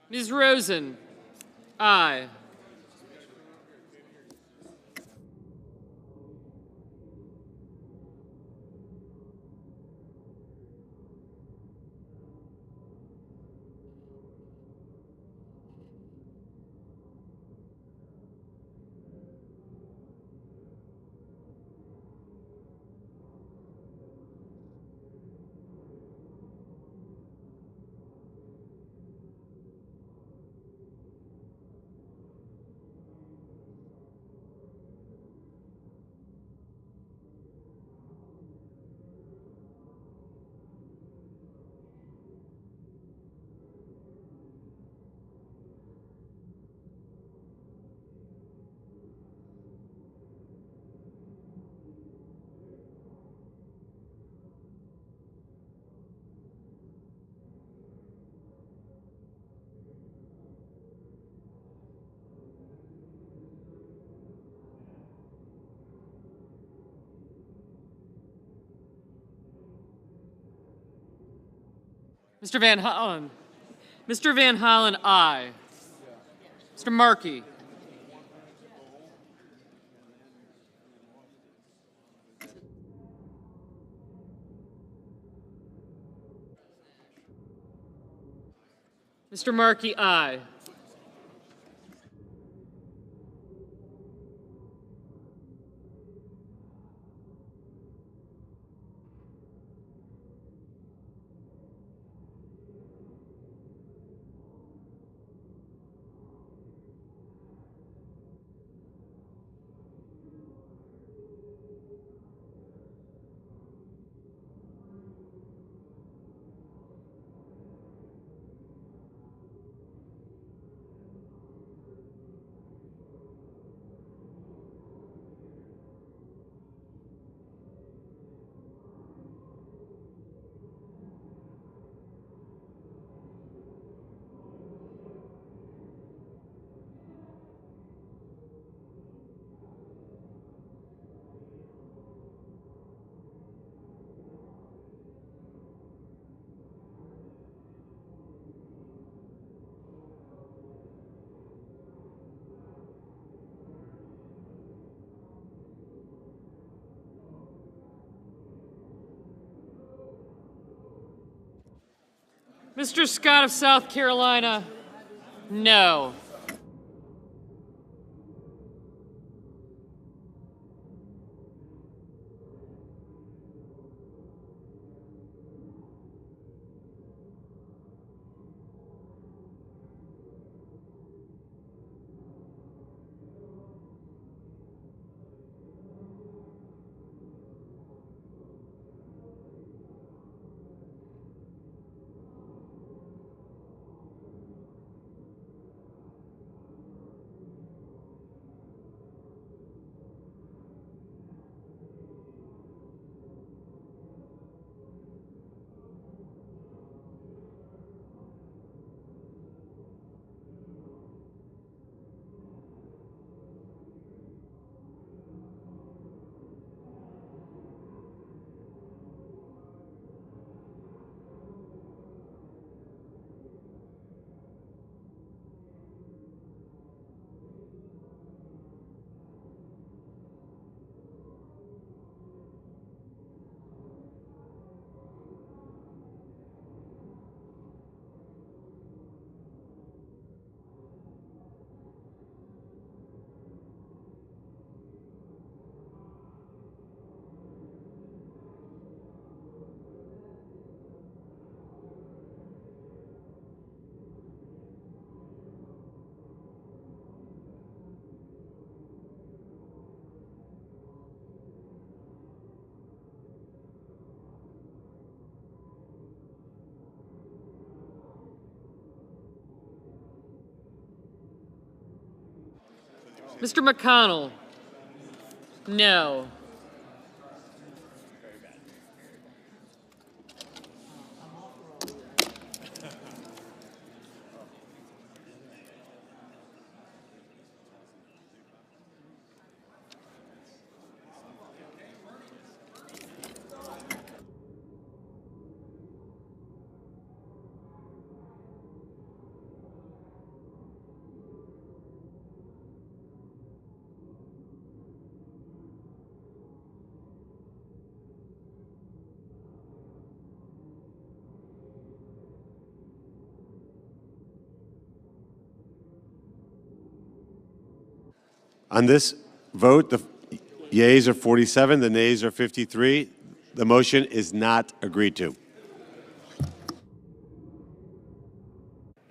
Ms. Rosen? Aye. Mr. Van Hollen? Mr. Van Hollen, aye. Mr. Markey? Mr. Markey, aye. Mr. Scott of South Carolina, no. Mr. McConnell, no. On this vote, the yeas are 47, the nays are 53. The motion is not agreed to.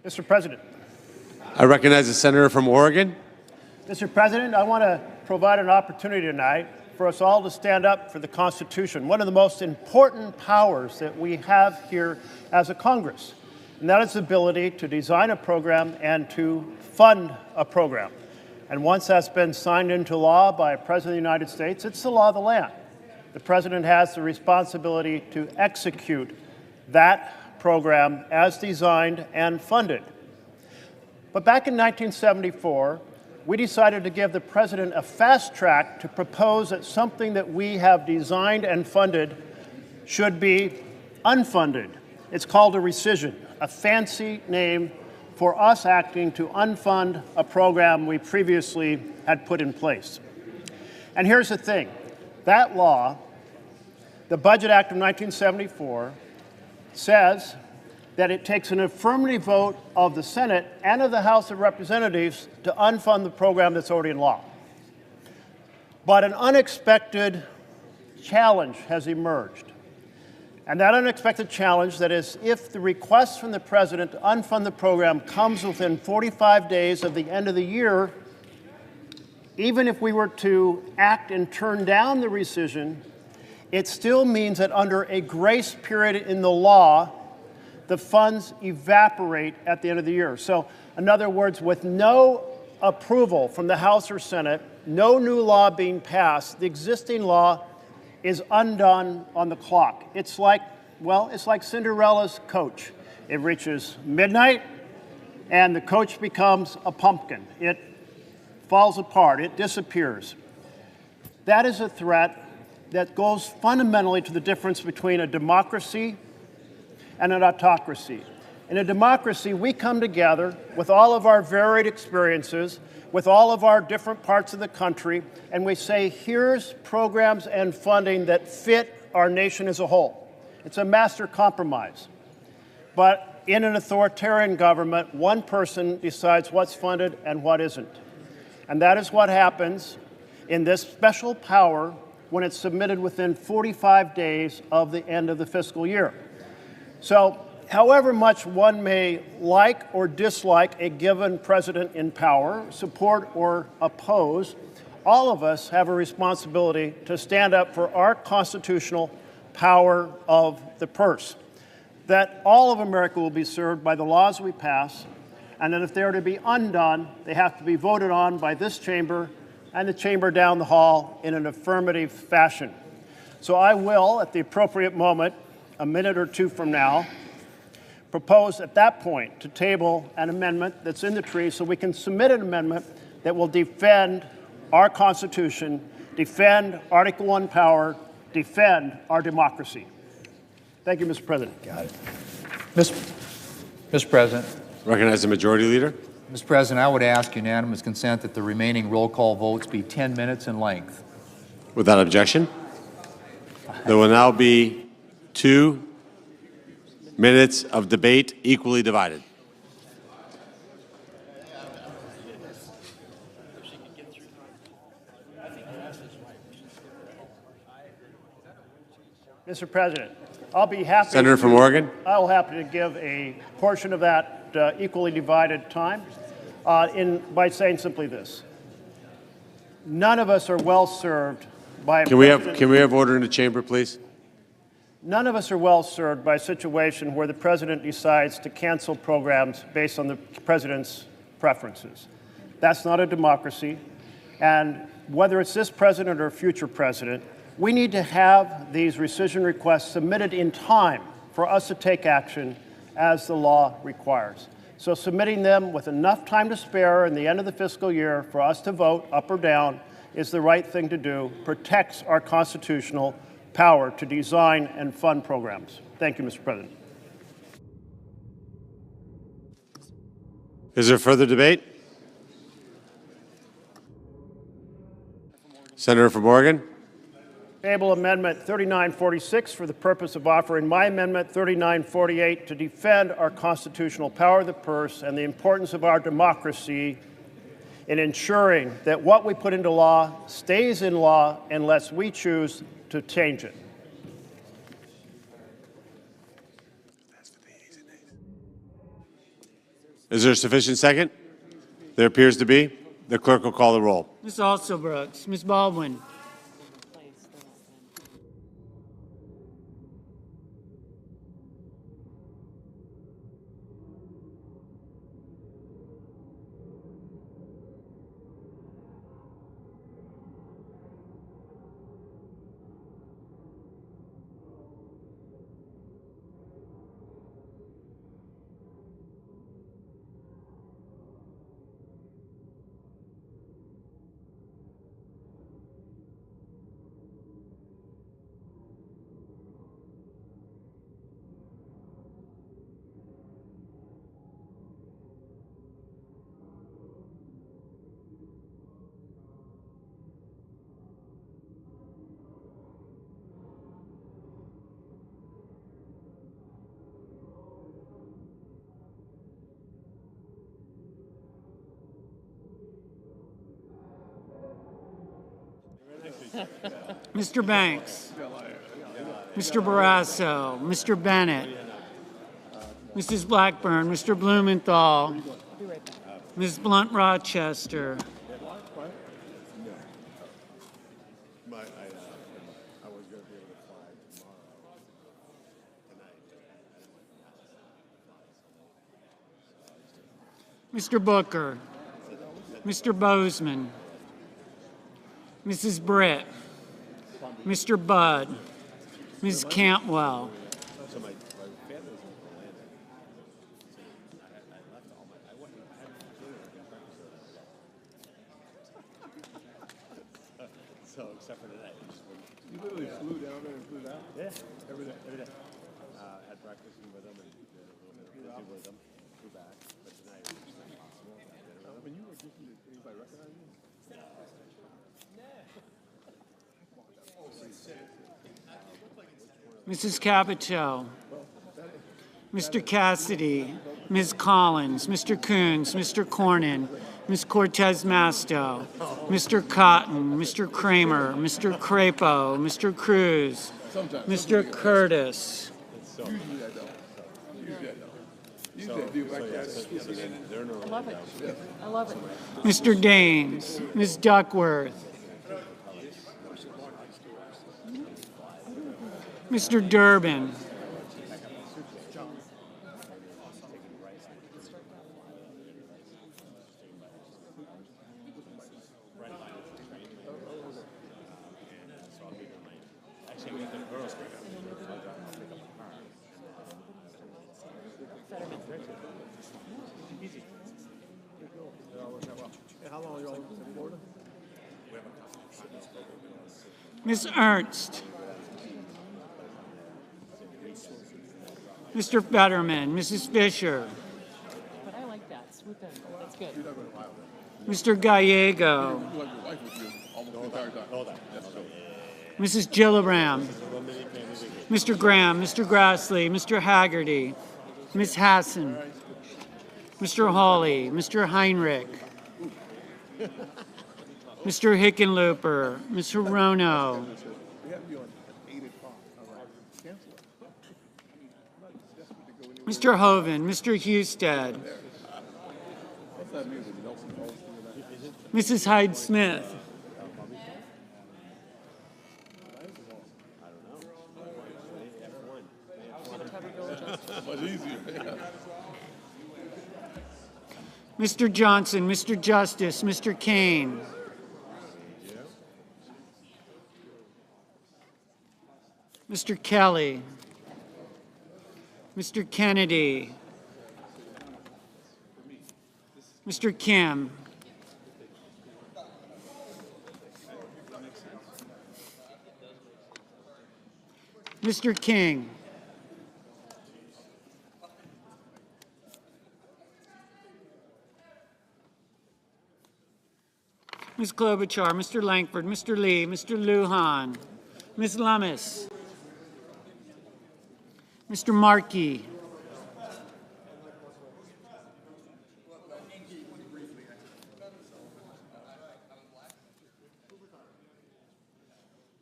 Mr. President. I recognize the senator from Oregon. Mr. President, I want to provide an opportunity tonight for us all to stand up for the Constitution, one of the most important powers that we have here as a Congress, and that is the ability to design a program and to fund a program. And once that's been signed into law by a President of the United States, it's the law of the land. The President has the responsibility to execute that program as designed and funded. But back in 1974, we decided to give the President a fast track to propose that something that we have designed and funded should be unfunded. It's called a rescission, a fancy name for us acting to unfund a program we previously had put in place. And here's the thing, that law, the Budget Act of 1974, says that it takes an affirmative vote of the Senate and of the House of Representatives to unfund the program that's already in law. But an unexpected challenge has emerged. And that unexpected challenge, that is, if the request from the President to unfund the program comes within 45 days of the end of the year, even if we were to act and turn down the rescission, it still means that under a grace period in the law, the funds evaporate at the end of the year. So, in other words, with no approval from the House or Senate, no new law being passed, the existing law is undone on the clock. It's like, well, it's like Cinderella's coach. It reaches midnight, and the coach becomes a pumpkin. It falls apart. It disappears. That is a threat that goes fundamentally to the difference between a democracy and an autocracy. In a democracy, we come together with all of our varied experiences, with all of our different parts of the country, and we say, here's programs and funding that fit our nation as a whole. It's a master compromise. But in an authoritarian government, one person decides what's funded and what isn't. And that is what happens in this special power when it's submitted within 45 days of the end of the fiscal year. So, however much one may like or dislike a given president in power, support or oppose, all of us have a responsibility to stand up for our constitutional power of the purse. That all of America will be served by the laws we pass, and that if they are to be undone, they have to be voted on by this chamber and the chamber down the hall in an affirmative fashion. So I will, at the appropriate moment, a minute or two from now, propose at that point to table an amendment that's in the tree so we can submit an amendment that will defend our Constitution, defend Article I power, defend our democracy. Thank you, Mr. President. Got it. Mr. President. Recognize the Majority Leader. Mr. President, I would ask unanimous consent that the remaining roll call votes be 10 minutes in length. Without objection, there will now be 2 minutes of debate equally divided. Mr. President, I'll be happy. Senator from Oregon. I will happy to give a portion of that equally divided time by saying simply this. None of us are well served by a Can we have order in the chamber, please? None of us are well served by a situation where the president decides to cancel programs based on the president's preferences. That's not a democracy. And whether it's this president or a future president, we need to have these rescission requests submitted in time for us to take action as the law requires. So submitting them with enough time to spare in the end of the fiscal year for us to vote up or down is the right thing to do, protects our constitutional power to design and fund programs. Thank you, Mr. President. Is there further debate? Senator from Oregon. Table Amendment 3946 for the purpose of offering my Amendment 3948 to defend our constitutional power of the purse and the importance of our democracy in ensuring that what we put into law stays in law unless we choose to change it. Is there a sufficient second? There appears to be. The clerk will call the roll. Ms. Alsobrooks, Ms. Baldwin, Mr. Banks, Mr. Barrasso, Mr. Bennett, Mrs. Blackburn, Mr. Blumenthal, Ms. Blunt Rochester, Mr. Booker, Mr. Bozeman, Mrs. Britt, Mr. Budd, Ms. Cantwell, So, except for today. You literally flew down there and flew down? Yeah, every day. Had breakfast with them and did a little bit of busy with them. Flew back, but tonight it was just impossible. When you were drinking, did anybody recognize you? Mrs. Capito, Mr. Cassidy, Ms. Collins, Mr. Coons, Mr. Cornyn, Ms. Cortez Masto, Mr. Cotton, Mr. Kramer, Mr. Crapo, Mr. Cruz, Mr. Curtis, I love it. Mr. Daines, Ms. Duckworth, Mr. Durbin, Ms. Ernst, Mr. Fetterman, Mrs. Fisher, But I like that. Swoop in. That's good. Mr. Gallego, Mrs. Gillibrand, Mr. Graham, Mr. Grassley, Mr. Haggerty, Ms. Hassan, Mr. Hawley, Mr. Heinrich, Mr. Hickenlooper, Mr. Rono, Mr. Hoven, Mr. Husted, Mrs. Hyde-Smith, Mr. Johnson, Mr. Justice, Mr. Kane, Mr. Kelly, Mr. Kennedy, Mr. Kim, Mr. King, Ms. Klobuchar, Mr. Langford, Mr. Lee, Mr. Lujan, Ms. Lummis, Mr. Markey,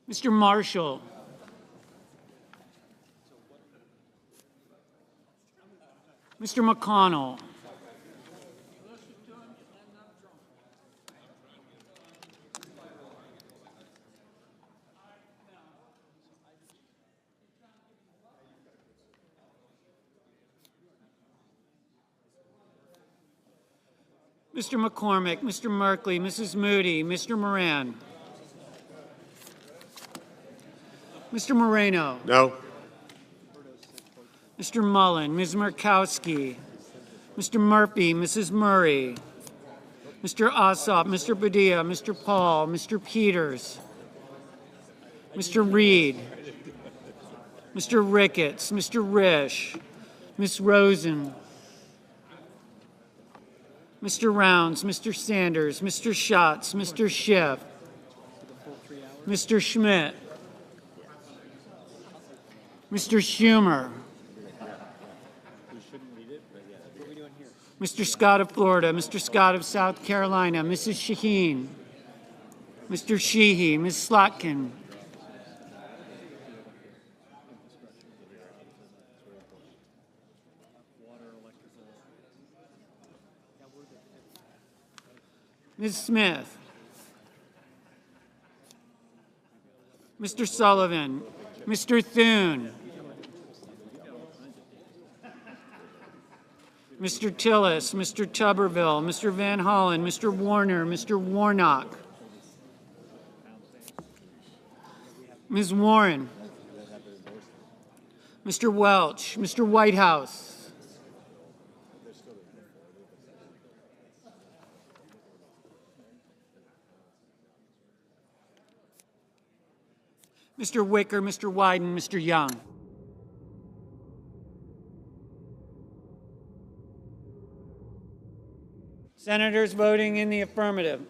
Mr. Marshall. Mr. McConnell. Mr. McCormick, Mr. Merkley, Mrs. Moody, Mr. Moran. Mr. Moreno. No. Mr. Mullen, Ms. Murkowski, Mr. Murphy, Mrs. Murray, Mr. Ossoff, Mr. Padilla, Mr. Paul, Mr. Peters, Mr. Reed, Mr. Ricketts, Mr. Risch, Ms. Rosen, Mr. Rounds, Mr. Sanders, Mr. Schatz, Mr. Schiff, Mr. Schmidt, Mr. Schumer, Mr. Scott of Florida, Mr. Scott of South Carolina, Mrs. Shaheen, Mr. Sheehy, Ms. Slotkin, Ms. Smith, Mr. Sullivan, Mr. Thune, Mr. Tillis, Mr. Tuberville, Mr. Van Hollen, Mr. Warner, Mr. Warnock, Ms. Warren, Mr. Welch, Mr. Whitehouse, Mr. Wicker, Mr. Wyden, Mr. Young. Senators voting in the affirmative.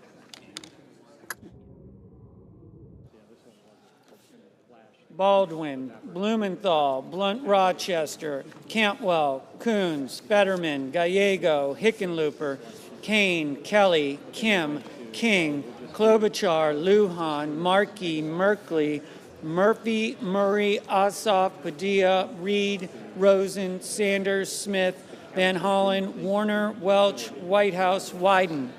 Baldwin, Blumenthal, Blunt Rochester, Cantwell, Coons, Fetterman, Gallego, Hickenlooper, Kane, Kelly, Kim, King, Klobuchar, Lujan, Markey, Merkley, Murphy, Murray, Ossoff, Padilla, Reed, Rosen, Sanders, Smith, Van Hollen, Warner, Welch, Whitehouse, Wyden.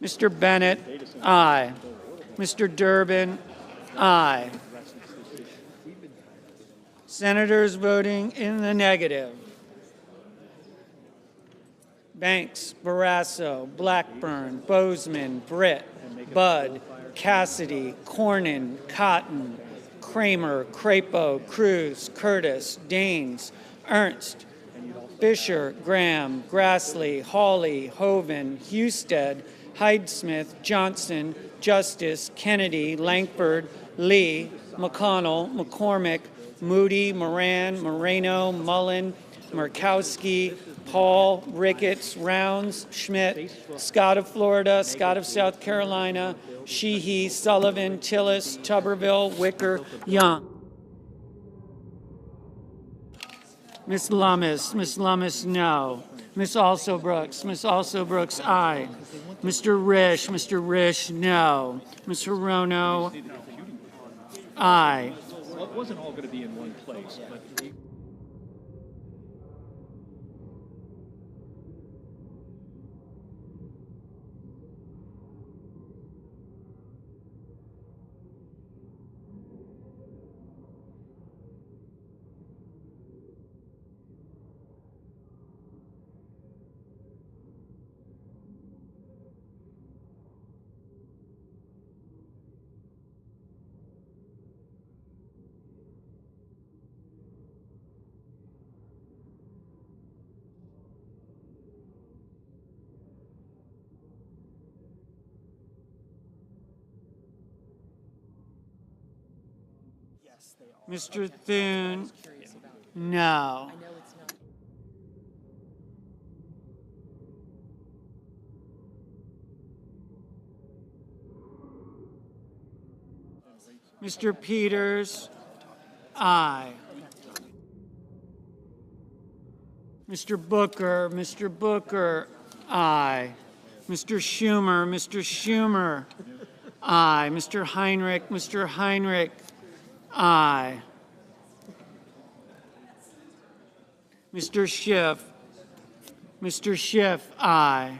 Mr. Bennett, aye. Mr. Durbin, aye. Senators voting in the negative. Banks, Barrasso, Blackburn, Bozeman, Britt, Budd, Cassidy, Cornyn, Cotton, Kramer, Crapo, Cruz, Curtis, Daines, Ernst, Fisher, Graham, Grassley, Hawley, Hoven, Husted, Hyde-Smith, Johnson, Justice, Kennedy, Lankford, Lee, McConnell, McCormick, Moody, Moran, Moreno, Mullen, Murkowski, Paul, Ricketts, Rounds, Schmidt, Scott of Florida, Scott of South Carolina, Sheehy, Sullivan, Tillis, Tuberville, Wicker, Young. Ms. Lummis, no. Ms. Also Brooks, aye. Mr. Risch, no. Ms. Hirono, aye. Well, it wasn't all going to be in one place, but Mr. Thune, no. Mr. Peters, aye. Mr. Booker, aye. Mr. Schumer, Aye. Mr. Heinrich, Mr. Heinrich, aye. Mr. Schiff, Mr. Schiff, aye.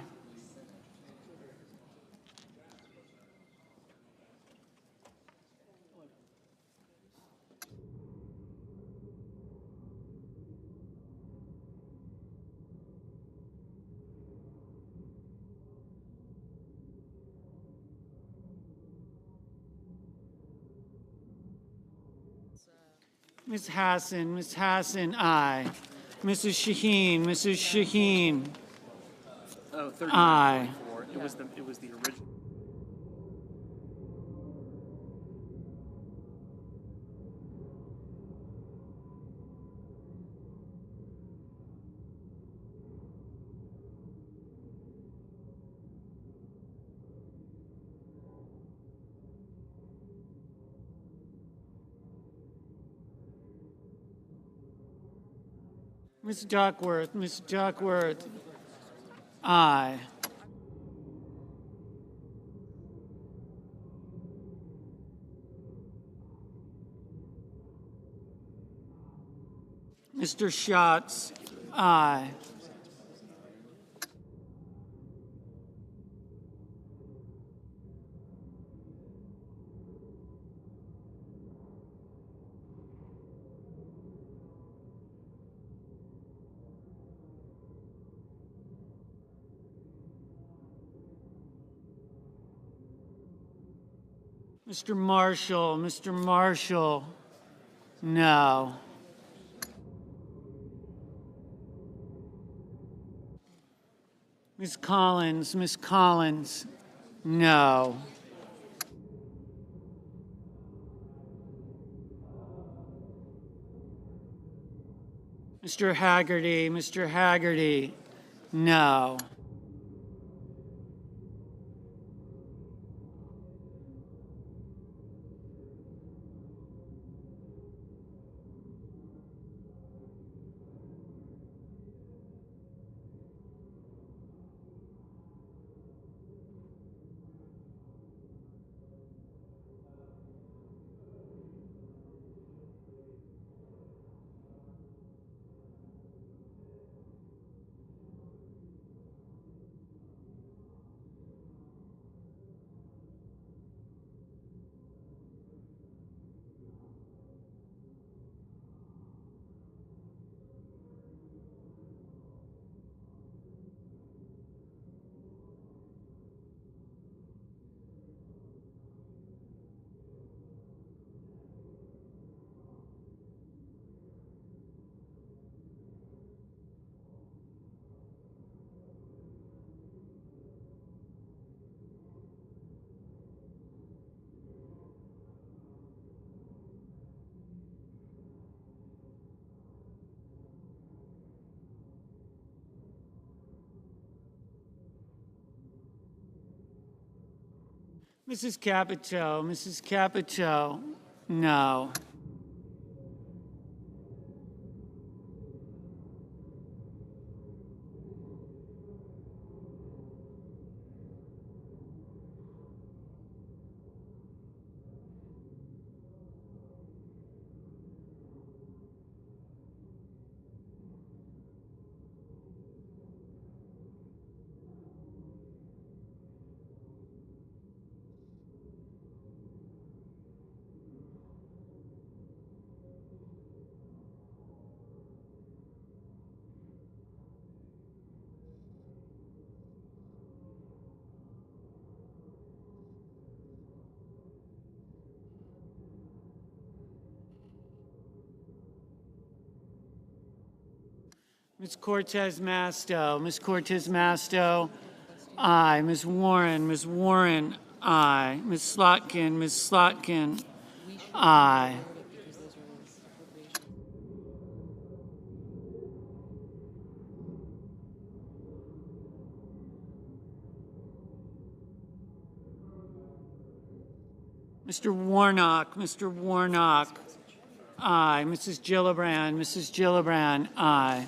Ms. Hassan, aye. Mrs. Shaheen, Mrs. Shaheen, Oh, 39 aye. 44. It was the original. Ms. Duckworth, aye. Mr. Schatz, aye. Mr. Marshall, no. Ms. Collins, no. Mr. Haggerty, no. Mrs. Capito, no. Ms. Cortez Masto, aye. Ms. Warren, aye. Ms. Slotkin, aye. Mr. Warnock, aye. Mrs. Gillibrand, aye.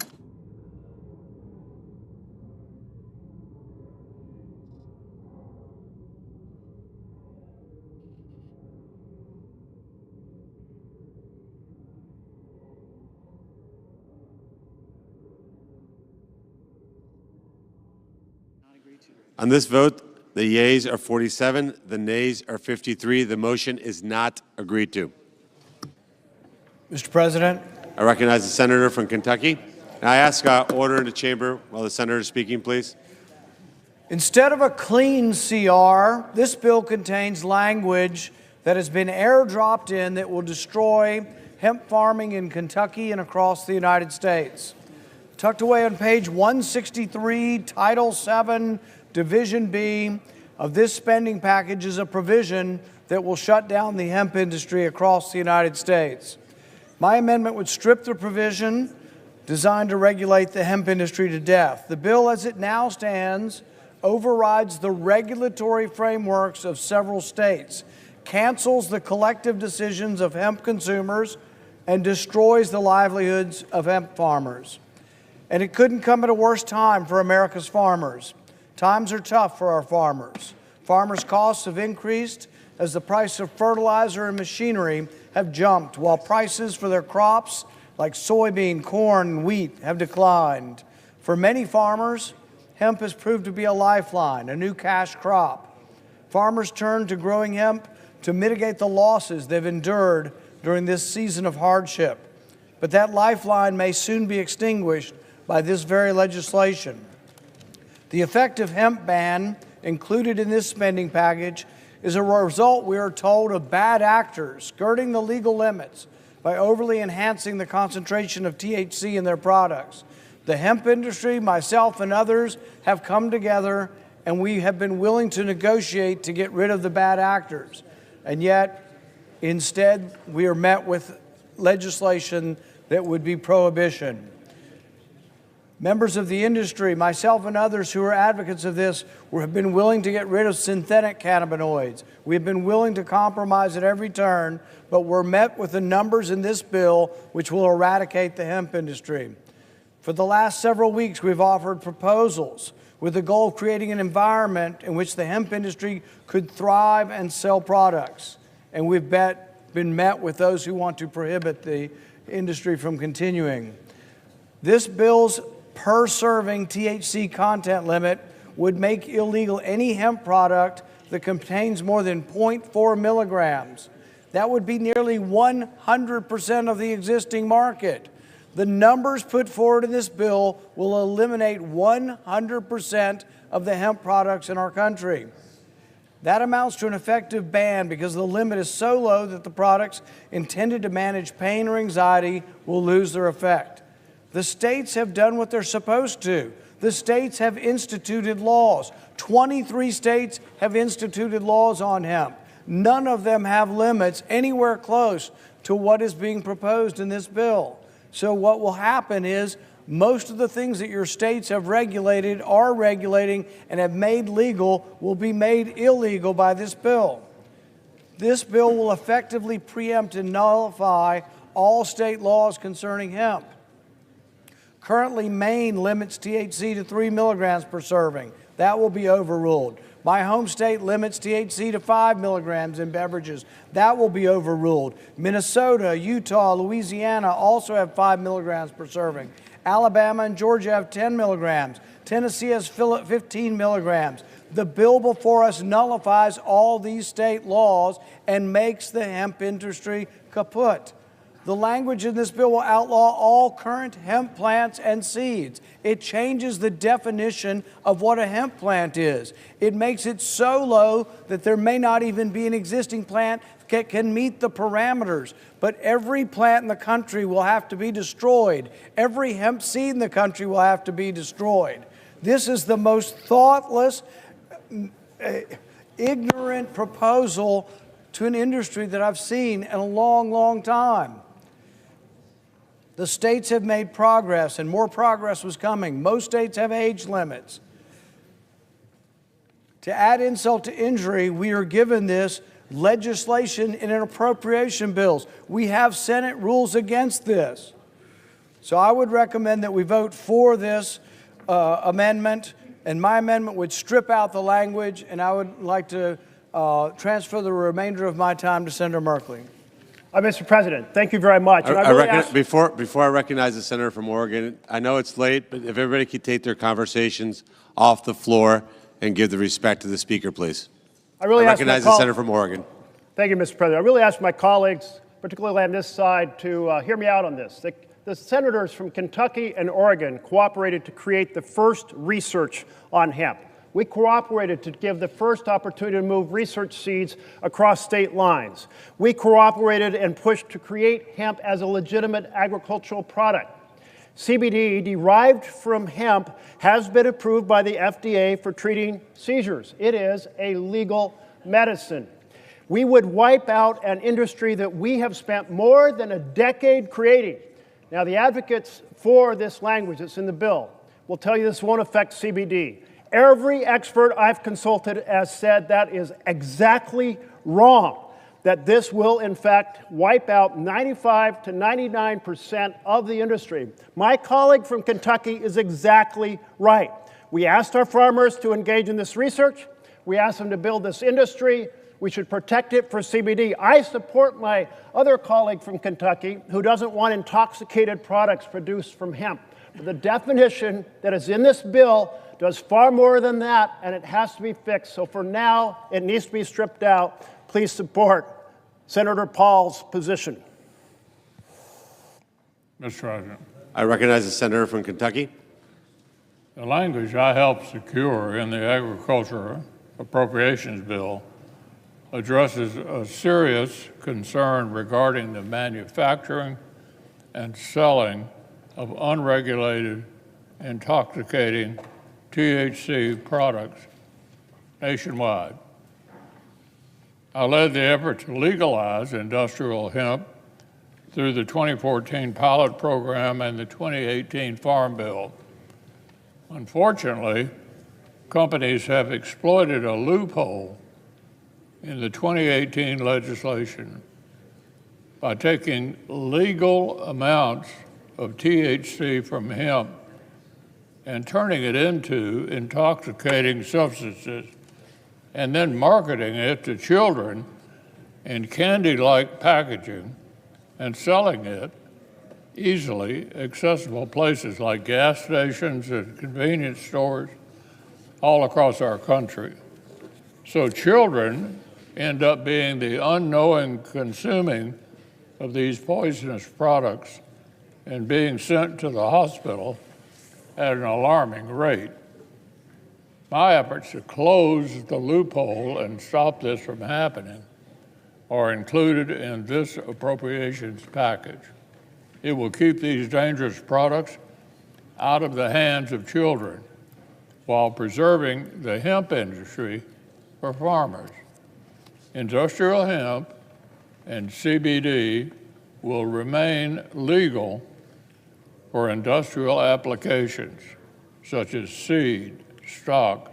On this vote, the yeas are 47, the nays are 53. The motion is not agreed to. Mr. President, I recognize the senator from Kentucky. And I ask order in the chamber while the senator is speaking, please. instead of a clean CR, this bill contains language that has been airdropped in that will destroy hemp farming in Kentucky and across the United States. Tucked away on page 163, Title VII, Division B of this spending package is a provision that will shut down the hemp industry across the United States. My amendment would strip the provision designed to regulate the hemp industry to death. The bill as it now stands overrides the regulatory frameworks of several states, cancels the collective decisions of hemp consumers, and destroys the livelihoods of hemp farmers. And it couldn't come at a worse time for America's farmers. Times are tough for our farmers. Farmers' costs have increased as the price of fertilizer and machinery have jumped, while prices for their crops like soybean, corn, and wheat have declined. For many farmers, hemp has proved to be a lifeline, a new cash crop. Farmers turn to growing hemp to mitigate the losses they've endured during this season of hardship. But that lifeline may soon be extinguished by this very legislation. The effective hemp ban included in this spending package is a result, we are told, of bad actors skirting the legal limits by overly enhancing the concentration of THC in their products. The hemp industry, myself and others, have come together and we have been willing to negotiate to get rid of the bad actors. And yet, instead, we are met with legislation that would be prohibition. Members of the industry, myself and others who are advocates of this, have been willing to get rid of synthetic cannabinoids. We've been willing to compromise at every turn, but we're met with the numbers in this bill which will eradicate the hemp industry. For the last several weeks, we've offered proposals with the goal of creating an environment in which the hemp industry could thrive and sell products. And we've been met with those who want to prohibit the industry from continuing. This bill's per-serving THC content limit would make illegal any hemp product that contains more than 0.4 milligrams. That would be nearly 100% of the existing market. The numbers put forward in this bill will eliminate 100% of the hemp products in our country. That amounts to an effective ban because the limit is so low that the products intended to manage pain or anxiety will lose their effect. The states have done what they're supposed to. The states have instituted laws. 23 states have instituted laws on hemp. None of them have limits anywhere close to what is being proposed in this bill. So what will happen is most of the things that your states have regulated, are regulating, and have made legal will be made illegal by this bill. This bill will effectively preempt and nullify all state laws concerning hemp. Currently, Maine limits THC to 3 milligrams per serving. That will be overruled. My home state limits THC to 5 milligrams in beverages. That will be overruled. Minnesota, Utah, Louisiana also have 5 milligrams per serving. Alabama and Georgia have 10 milligrams. Tennessee has 15 milligrams. The bill before us nullifies all these state laws and makes the hemp industry kaput. The language in this bill will outlaw all current hemp plants and seeds. It changes the definition of what a hemp plant is. It makes it so low that there may not even be an existing plant that can meet the parameters. But every plant in the country will have to be destroyed. Every hemp seed in the country will have to be destroyed. This is the most thoughtless, ignorant proposal to an industry that I've seen in a long, long time. The states have made progress, and more progress was coming. Most states have age limits. To add insult to injury, we are given this legislation in an appropriation bills. We have Senate rules against this. So I would recommend that we vote for this amendment, and my amendment would strip out the language, and I would like to transfer the remainder of my time to Senator Merkley. Mr. President, thank you very much. Before I recognize the senator from Oregon, I know it's late, but if everybody could take their conversations off the floor, and give the respect to the speaker, please. I really I ask my recognize the senator from Oregon. Thank you, Mr. President. I really ask my colleagues, particularly on this side, to hear me out on this. The senators from Kentucky and Oregon cooperated to create the first research on hemp. We cooperated to give the first opportunity to move research seeds across state lines. We cooperated and pushed to create hemp as a legitimate agricultural product. CBD derived from hemp has been approved by the FDA for treating seizures. It is a legal medicine. We would wipe out an industry that we have spent more than a decade creating. Now, the advocates for this language that's in the bill will tell you this won't affect CBD. Every expert I've consulted has said that is exactly wrong, that this will, in fact, wipe out 95 to 99% of the industry. My colleague from Kentucky is exactly right. We asked our farmers to engage in this research. We asked them to build this industry. We should protect it for CBD. I support my other colleague from Kentucky who doesn't want intoxicated products produced from hemp. But the definition that is in this bill does far more than that, and it has to be fixed. So for now, it needs to be stripped out. Please support Senator Paul's position. Mr. President. I recognize the senator from Kentucky. The language I helped secure in the Agriculture Appropriations Bill addresses a serious concern regarding the manufacturing and selling of unregulated, intoxicating THC products nationwide. I led the effort to legalize industrial hemp through the 2014 pilot program and the 2018 Farm Bill. Unfortunately, companies have exploited a loophole in the 2018 legislation by taking legal amounts of THC from hemp and turning it into intoxicating substances and then marketing it to children in candy-like packaging and selling it easily accessible places like gas stations and convenience stores all across our country. So children end up being the unknowing consuming of these poisonous products and being sent to the hospital at an alarming rate. My efforts to close the loophole and stop this from happening are included in this appropriations package. It will keep these dangerous products out of the hands of children while preserving the hemp industry for farmers. Industrial hemp and CBD will remain legal for industrial applications such as seed, stock,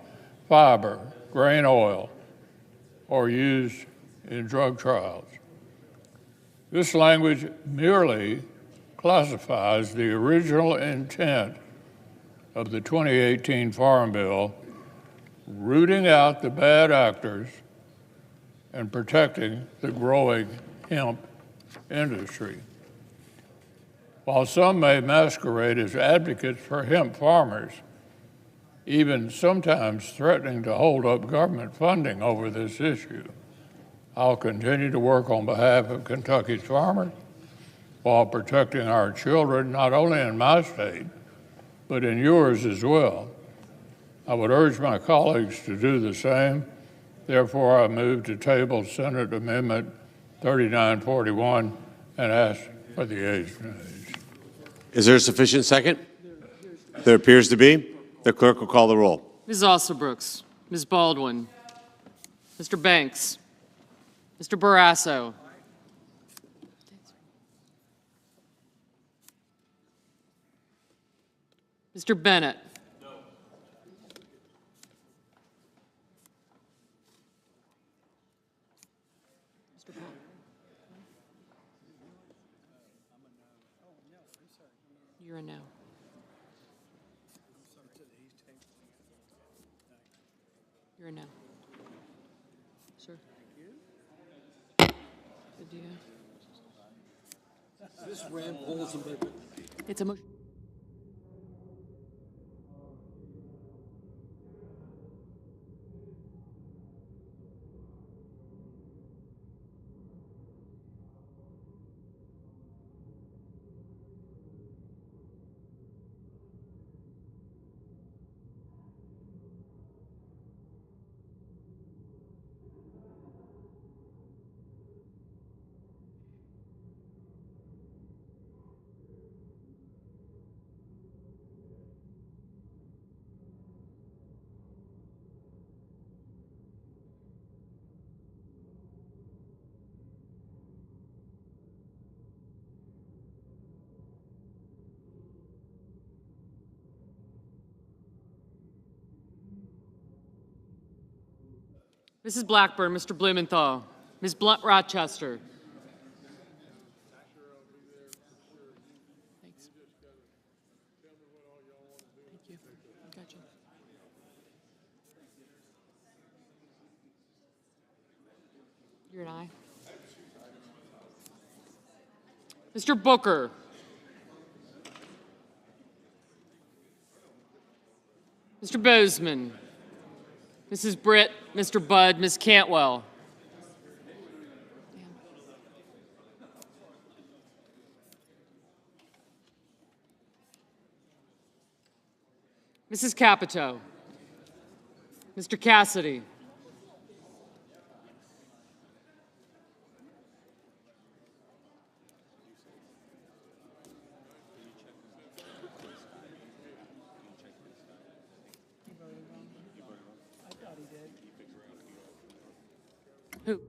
fiber, grain oil, or used in drug trials. This language merely classifies the original intent of the 2018 Farm Bill, rooting out the bad actors and protecting the growing hemp industry. While some may masquerade as advocates for hemp farmers, even sometimes threatening to hold up government funding over this issue, I'll continue to work on behalf of Kentucky's farmers while protecting our children, not only in my state, but in yours as well. I would urge my colleagues to do the same. Therefore, I move to table Senate Amendment 3941 and ask for the ayes and nays. Is there a sufficient second? There appears to be. The clerk will call the roll. Ms. Alsobrooks, Ms. Baldwin, Mr. Banks, Mr. Barrasso, Mr. Bennett, You're a no. You're a no. Sir. Good deal. It's a motion. Mrs. Blackburn, Mr. Blumenthal, Ms. Blunt Rochester. Thanks. Thank you. Gotcha. You're an aye. Mr. Booker. Mr. Bozeman. Mrs. Britt, Mr. Budd, Ms. Cantwell. Mrs. Capito. Mr. Cassidy. Who?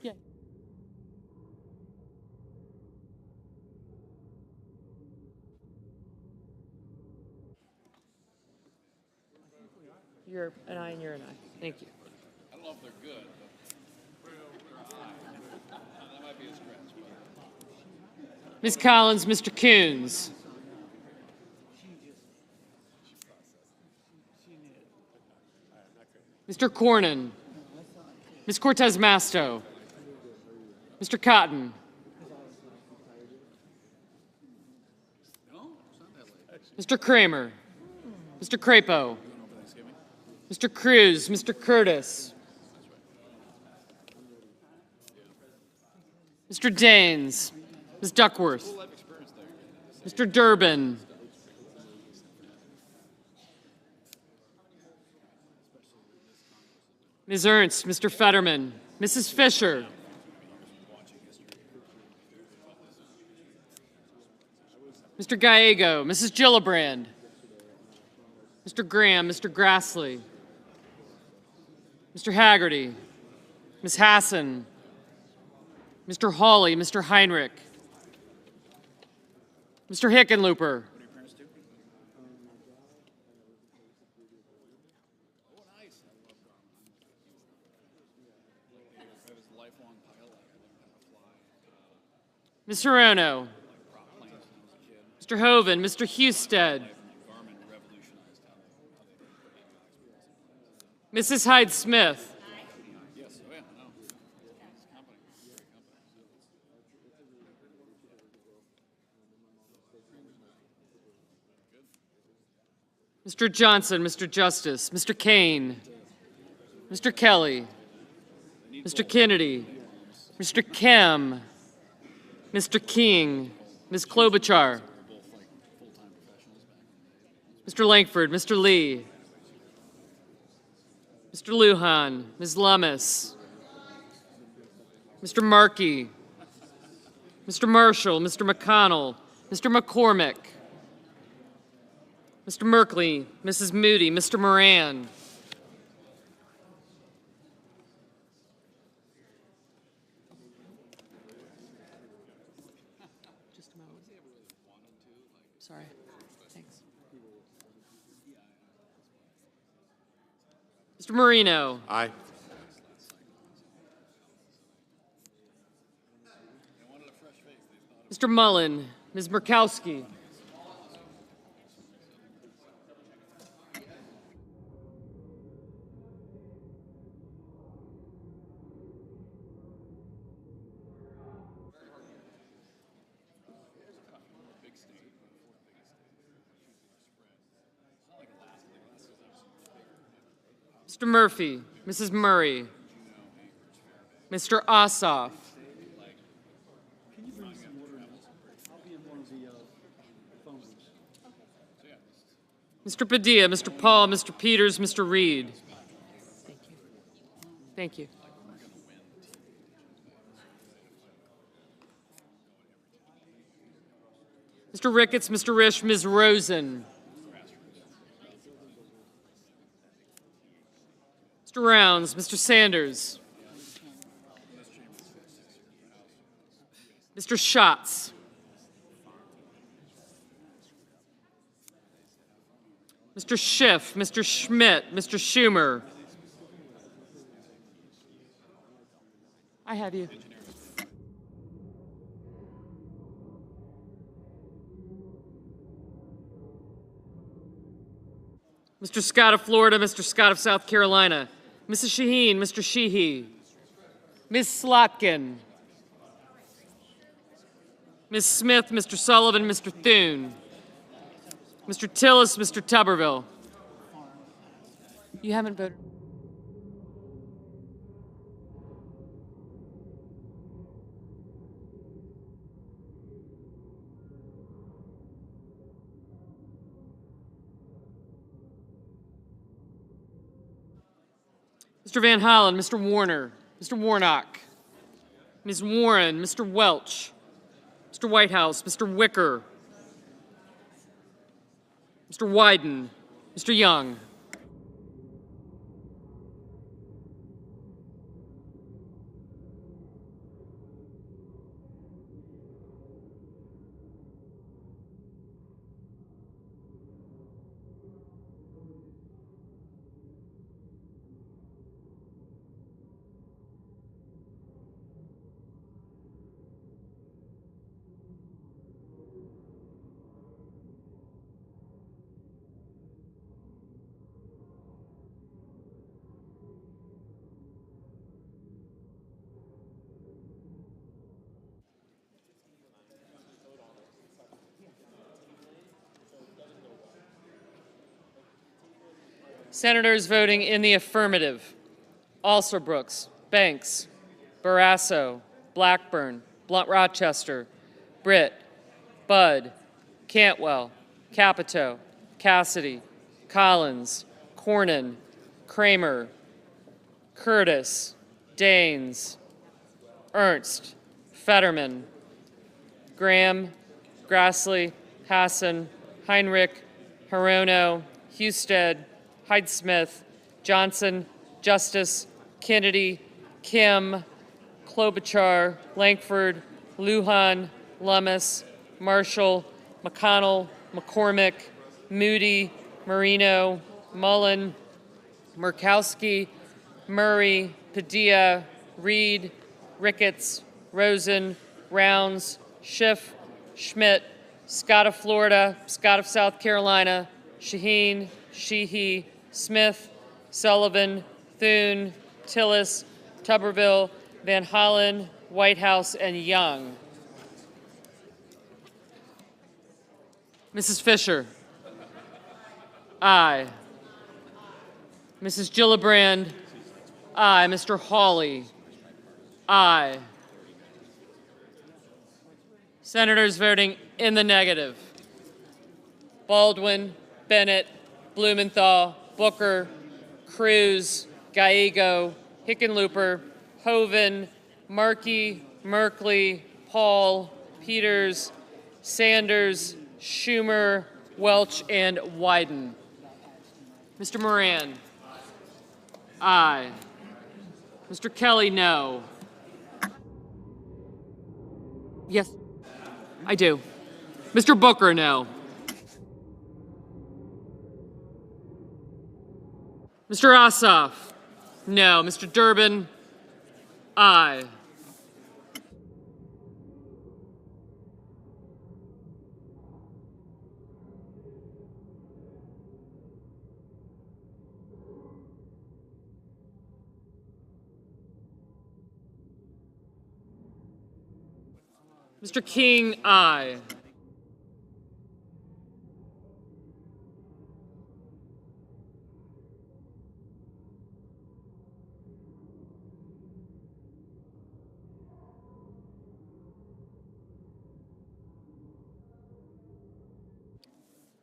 Yeah. You're an aye and you're an aye. Thank you. I don't know if they're good, but that might be a stretch. Ms. Collins, Mr. Coons. Mr. Cornyn. Ms. Cortez Masto. Mr. Cotton. Mr. Kramer. Mr. Crapo. Mr. Cruz. Mr. Curtis. Mr. Daines. Ms. Duckworth. Mr. Durbin. Ms. Ernst, Mr. Fetterman, Mrs. Fisher. Mr. Gallego, Mrs. Gillibrand. Mr. Graham, Mr. Grassley. Mr. Haggerty. Ms. Hassan. Mr. Hawley, Mr. Heinrich. Mr. Hickenlooper. Ms. Hirono. Mr. Hoven, Mr. Husted. Mrs. Hyde-Smith. Mr. Johnson, Mr. Justice, Mr. Kane, Mr. Kelly, Mr. Kennedy, Mr. Kim, Mr. King, Ms. Klobuchar, Mr. Langford, Mr. Lee, Mr. Lujan, Ms. Lummis, Mr. Markey, Mr. Marshall, Mr. McConnell, Mr. McCormick, Mr. Merkley, Mrs. Moody, Mr. Moran. Just a moment. Sorry. Thanks. Mr. Marino. Aye. Mr. Mullen, Ms. Murkowski. Mr. Murphy, Mrs. Murray, Mr. Ossoff, Mr. Padilla, Mr. Paul, Mr. Peters, Mr. Reed. Thank you. Thank you. Mr. Ricketts, Mr. Risch, Ms. Rosen. Mr. Rounds, Mr. Sanders. Mr. Schatz. Mr. Schiff, Mr. Schmidt, Mr. Schumer. I have you. Mr. Scott of Florida, Mr. Scott of South Carolina, Mrs. Shaheen, Mr. Sheehy, Ms. Slotkin, Ms. Smith, Mr. Sullivan, Mr. Thune, Mr. Tillis, Mr. Tuberville. You haven't voted. Mr. Van Hollen, Mr. Warner, Mr. Warnock, Ms. Warren, Mr. Welch, Mr. Whitehouse, Mr. Wicker, Mr. Wyden, Mr. Young. Senators voting in the affirmative: Alsobrooks, Banks, Barrasso, Blackburn, Blunt-Rochester, Britt, Budd, Cantwell, Capito, Cassidy, Collins, Cornyn, Kramer, Curtis, Daines, Ernst, Fetterman, Graham, Grassley, Hassan, Heinrich, Hirono, Husted, Hyde-Smith, Johnson, Justice, Kennedy, Kim, Klobuchar, Lankford, Lujan, Lummis, Marshall, McConnell, McCormick, Moody, Marino, Mullen, Murkowski, Murray, Padilla, Reed, Ricketts, Rosen, Rounds, Schiff, Schmidt, Scott of Florida, Scott of South Carolina, Shaheen, Sheehy, Smith, Sullivan, Thune, Tillis, Tuberville, Van Hollen, Whitehouse, and Young. Mrs. Fisher. Aye. Mrs. Gillibrand. Aye. Mr. Hawley. Aye. Senators voting in the negative: Baldwin, Bennett, Blumenthal, Booker, Cruz, Gallego, Hickenlooper, Hoeven, Markey, Merkley, Paul, Peters, Sanders, Schumer, Welch, and Wyden. Mr. Moran. Aye. Mr. Kelly, no. Yes, I do. Mr. Booker, no. Mr. Ossoff, no. Mr. Durbin, aye. Mr. King, aye.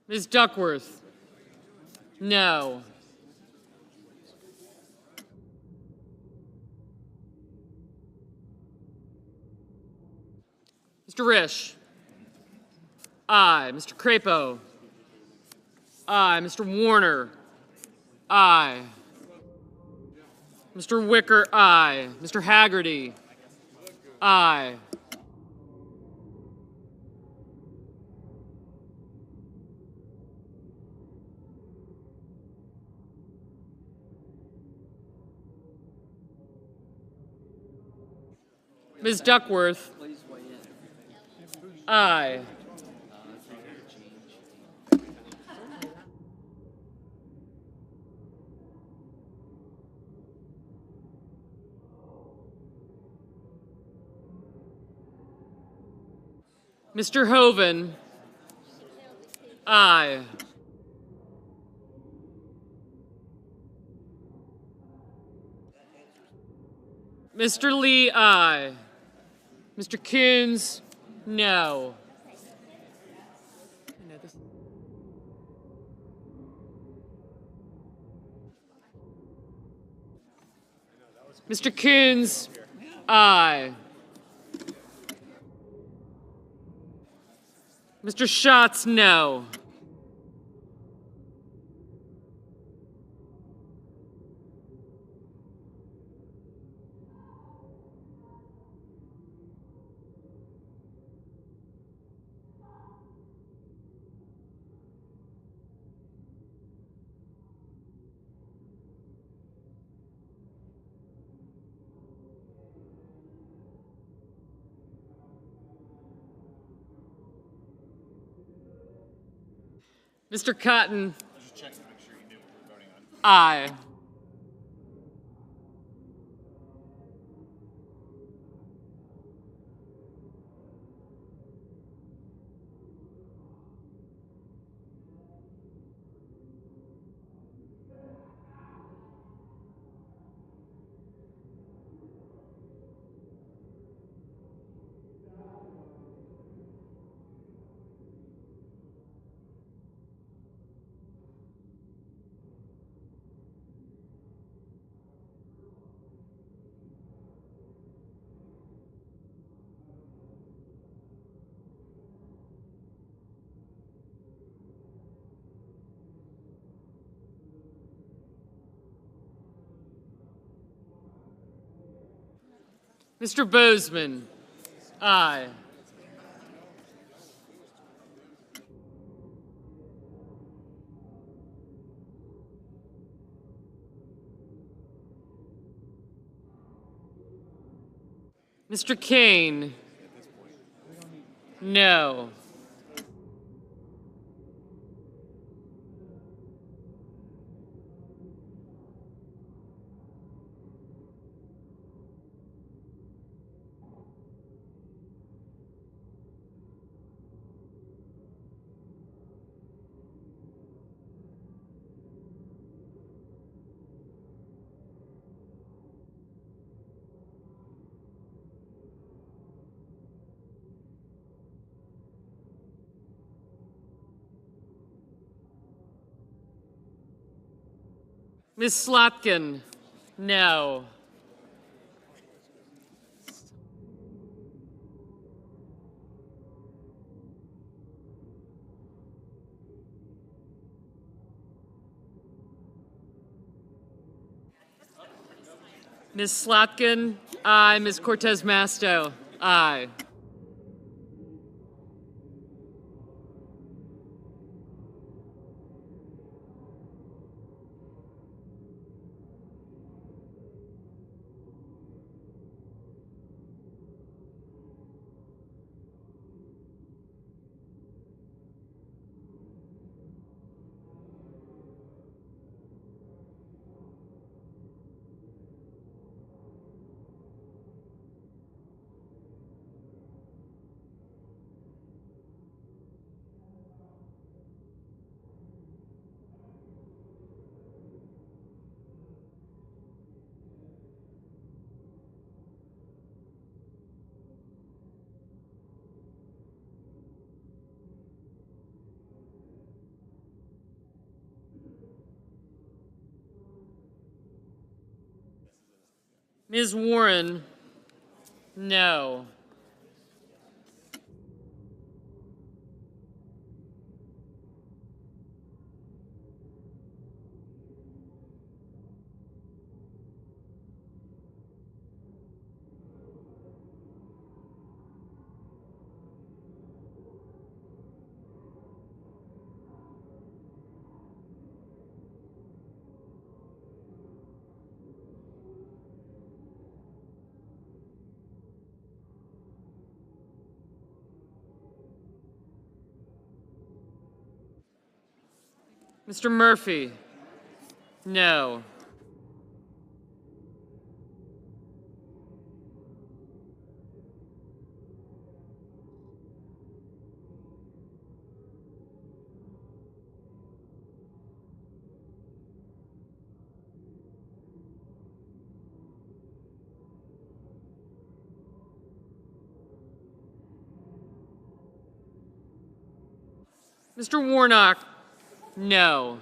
Ms. Duckworth, no. Mr. Risch, aye. Mr. Crapo, aye. Mr. Warner, aye. Mr. Wicker, aye. Mr. Haggerty, aye. Ms. Duckworth? Aye. Mr. Hoven? Aye. Mr. Lee, aye. Mr. Coons, no. Mr. Coons, aye. Mr. Schatz, no. Mr. Cotton, aye. Mr. Bozeman, aye. Mr. Kane, no. Ms. Slotkin, no. Ms. Slotkin, aye. Ms. Cortez Masto, aye. Ms. Warren, no. Mr. Murphy? No. Mr. Warnock? No.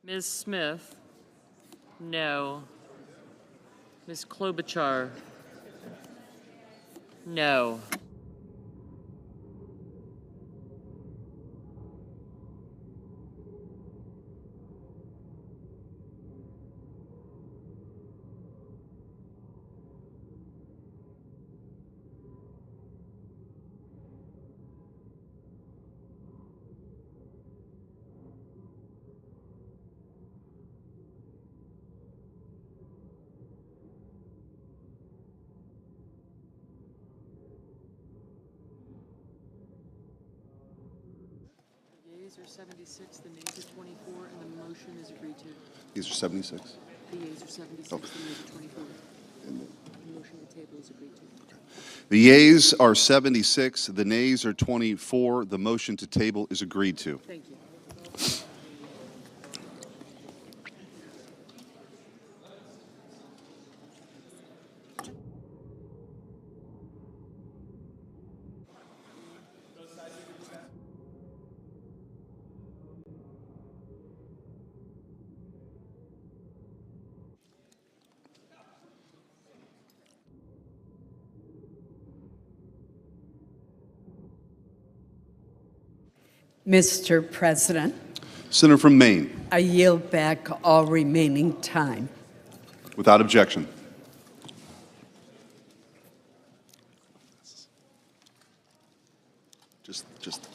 Ms. Smith? No. Ms. Klobuchar? No. The yeas are 76, the nays are 24, and the motion is agreed to. These are 76. The yeas are 76, the nays are 24. The motion to table is agreed to. The yeas are 76. The nays are 24. The motion to table is agreed to. Thank you. Mr. President, Senator from Maine, I yield back all remaining time. without objection. Just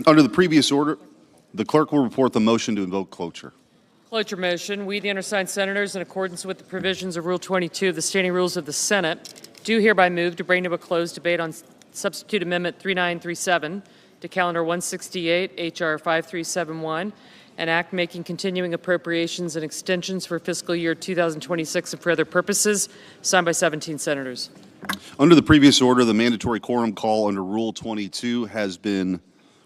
under the previous order, the clerk will report the motion to invoke cloture. Cloture motion. We, the undersigned senators, in accordance with the provisions of Rule 22 of the Standing Rules of the Senate, do hereby move to bring to a close debate on Substitute Amendment 3937 to Calendar 168, H.R. 5371, an act making continuing appropriations and extensions for fiscal year 2026 and for other purposes, signed by 17 senators. Under the previous order, the mandatory quorum call under Rule 22 has been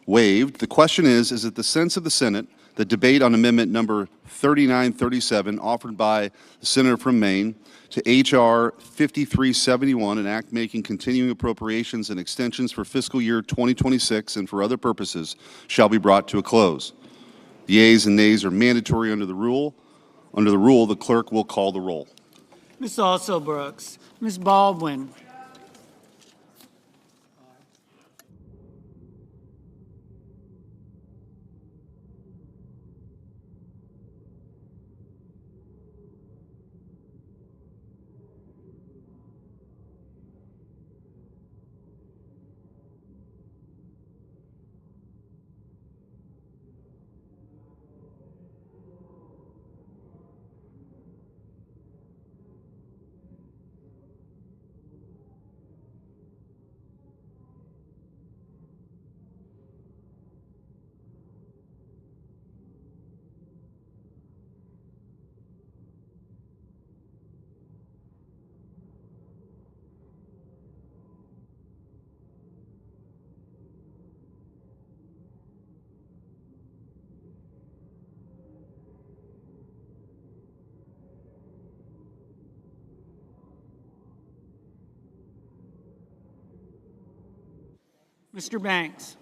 waived. The question is it the sense of the Senate that debate on amendment number 3937 offered by the senator from Maine to H.R. 5371, an act making continuing appropriations and extensions for fiscal year 2026 and for other purposes, shall be brought to a close. The yeas and nays are mandatory under the rule. Under the rule, the clerk will call the roll. Ms. Alsobrooks, Ms. Baldwin, Mr. Banks,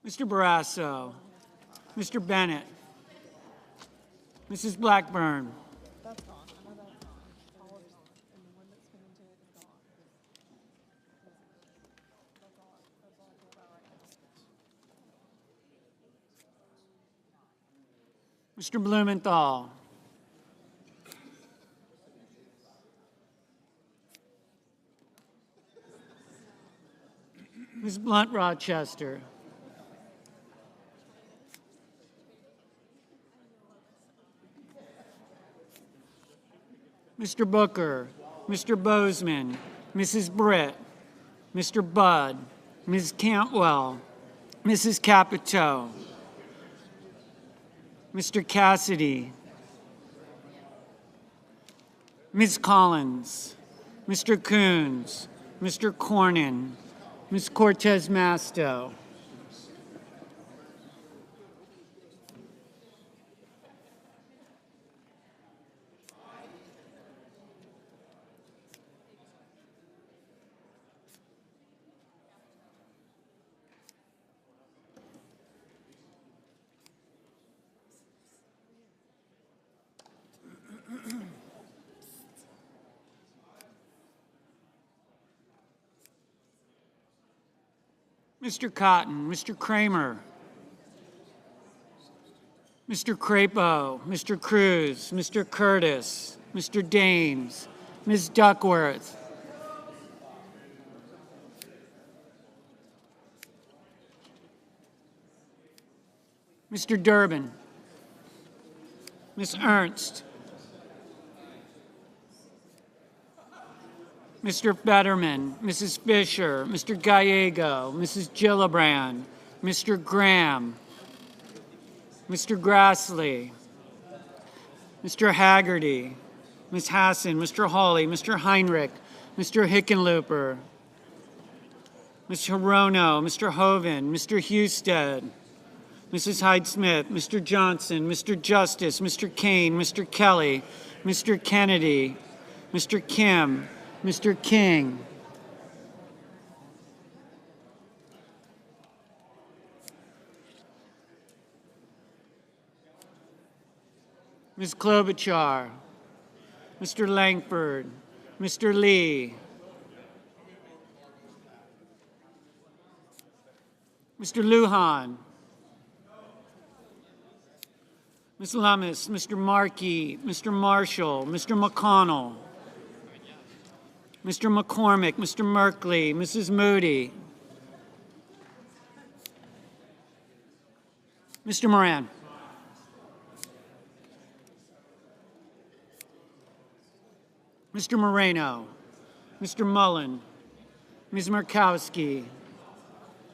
Mr. Barrasso, Mr. Bennett, Mrs. Blackburn, Mr. Blumenthal, Ms. Blunt Rochester, Mr. Booker, Mr. Bozeman, Mrs. Britt, Mr. Budd, Ms. Cantwell, Mrs. Capito, Mr. Cassidy, Ms. Collins, Mr. Coons, Mr. Cornyn, Ms. Cortez Masto, Mr. Cotton, Mr. Kramer, Mr. Crapo, Mr. Cruz, Mr. Curtis, Mr. Daines, Ms. Duckworth, Mr. Durbin, Ms. Ernst, Mr. Fetterman, Mrs. Fisher, Mr. Gallego, Mrs. Gillibrand, Mr. Graham, Mr. Grassley, Mr. Haggerty, Ms. Hassan, Mr. Hawley, Mr. Heinrich, Mr. Hickenlooper, Ms. Hirono, Mr. Hoven, Mr. Husted, Mrs. Hyde-Smith, Mr. Johnson, Mr. Justice, Mr. Kane, Mr. Kelly, Mr. Kennedy, Mr. Kim, Mr. King, Ms. Klobuchar, Mr. Langford, Mr. Lee, Mr. Lujan, Ms. Lummis, Mr. Markey, Mr. Marshall, Mr. McConnell, Mr. McCormick, Mr. Merkley, Mrs. Moody, Mr. Moran, Mr. Moreno, Mr. Mullen, Ms. Murkowski,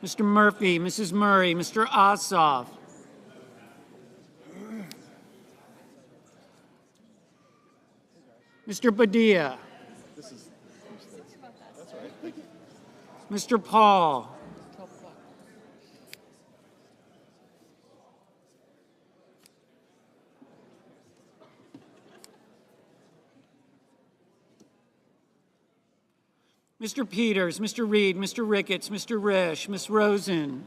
Mr. Murphy, Mrs. Murray, Mr. Ossoff, Mr. Padilla, Mr. Paul, Mr. Peters, Mr. Reed, Mr. Ricketts, Mr. Risch, Ms. Rosen,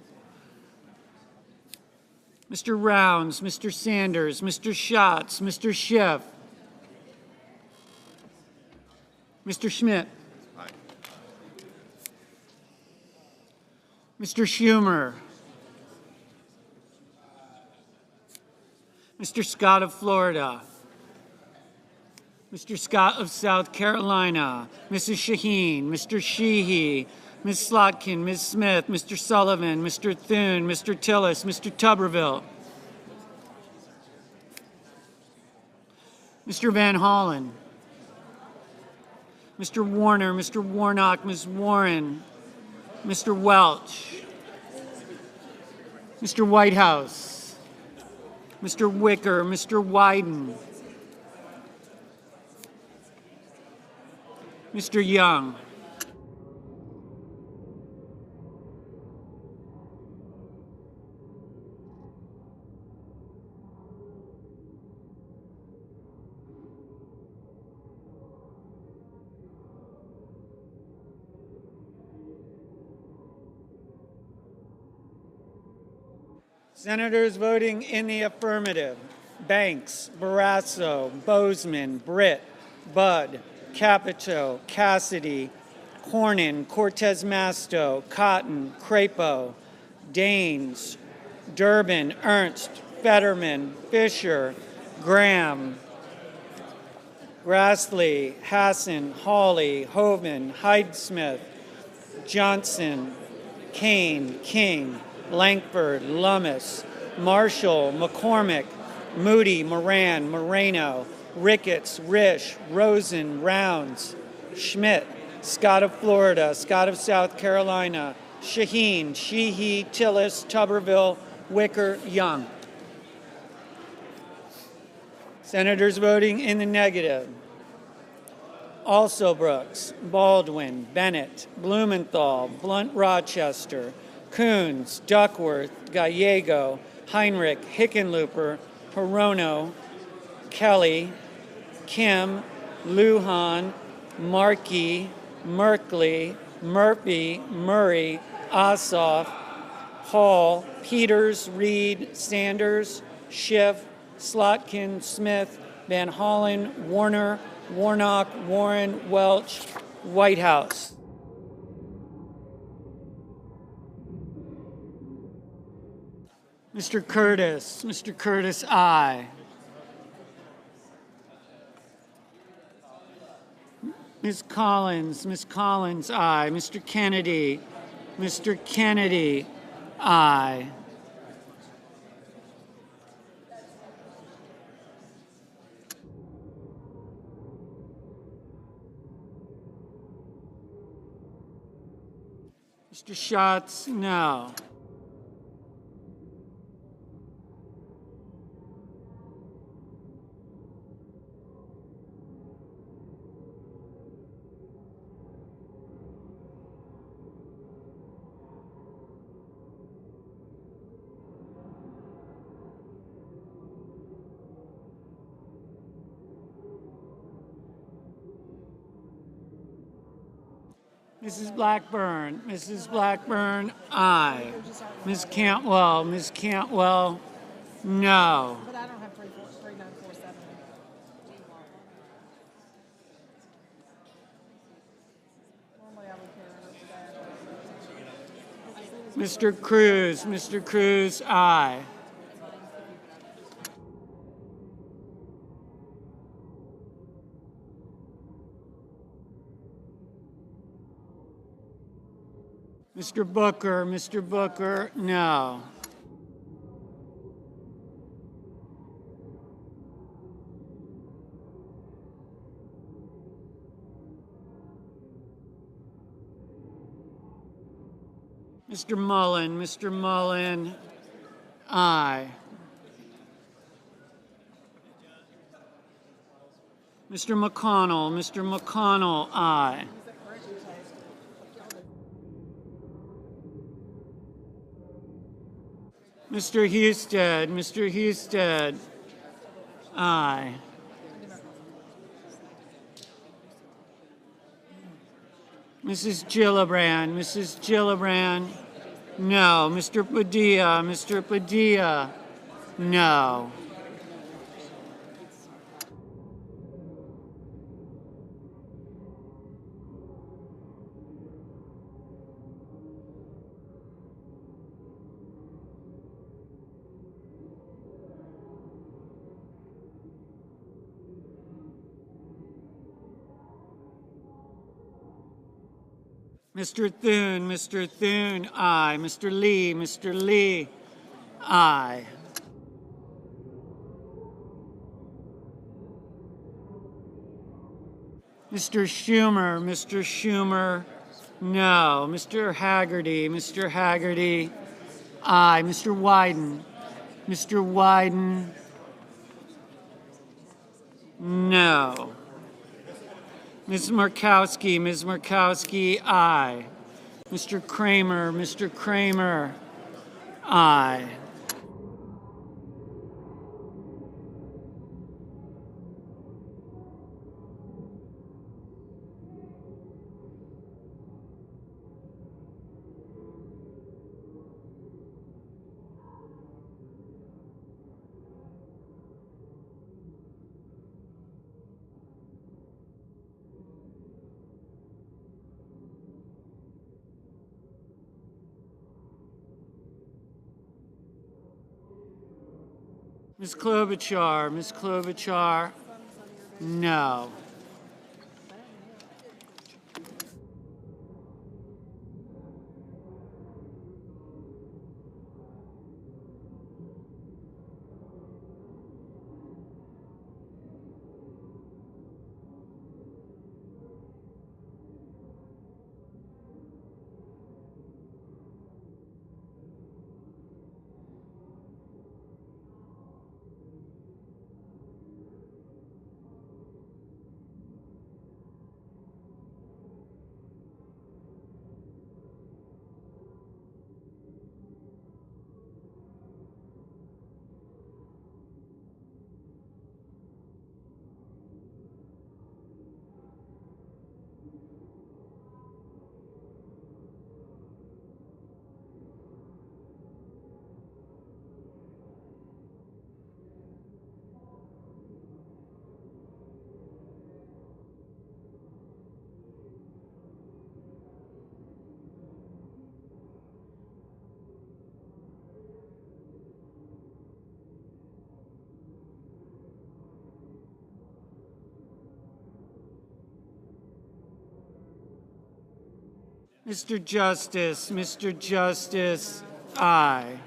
Mr. Rounds, Mr. Sanders, Mr. Schatz, Mr. Schiff, Mr. Schmidt, Mr. Schumer, Mr. Scott of Florida, Mr. Scott of South Carolina, Mrs. Shaheen, Mr. Sheehy, Ms. Slotkin, Ms. Smith, Mr. Sullivan, Mr. Thune, Mr. Tillis, Mr. Tuberville, Mr. Van Hollen, Mr. Warner, Mr. Warnock, Ms. Warren, Mr. Welch, Mr. Whitehouse, Mr. Wicker, Mr. Wyden, Mr. Young, Senators voting in the affirmative: Banks, Barrasso, Bozeman, Britt, Budd, Capito, Cassidy, Cornyn, Cortez Masto, Cotton, Crapo, Daines, Durbin, Ernst, Fetterman, Fisher, Graham, Grassley, Hassan, Hawley, Hoven, Hyde-Smith, Johnson, Kane, King, Langford, Lummis, Marshall, McCormick, Moody, Moran, Moreno, Ricketts, Risch, Rosen, Rounds, Schmidt, Scott of Florida, Scott of South Carolina, Shaheen, Sheehy, Tillis, Tuberville, Wicker, Young. Senators voting in the negative: Also Brooks, Baldwin, Bennett, Blumenthal, Blunt Rochester, Coons, Duckworth, Gallego, Heinrich, Hickenlooper, Hirono, Kelly, Kim, Lujan, Markey, Merkley, Murphy, Murray, Ossoff, Hall, Peters, Reed, Sanders, Schiff, Slotkin, Smith, Van Hollen, Warner, Warnock, Warren, Welch, Whitehouse. Mr. Curtis, aye. Ms. Collins, aye. Mr. Kennedy, aye. Mr. Schatz, no. Mrs. Blackburn, aye. Ms. Cantwell, no. But I don't have 3947. Normally I would care. Mr. Cruz, aye. Mr. Booker, no. Mr. Mullen, aye. Mr. McConnell, aye. Mr. Husted, aye. Mrs. Gillibrand, no. Mr. Padilla, no. Mr. Thune, aye. Mr. Lee, aye. Mr. Schumer, no. Mr. Haggerty, aye. Mr. Wyden, no. Ms. Murkowski, aye. Mr. Kramer, aye. Ms. Klobuchar, no. Mr. Justice, aye.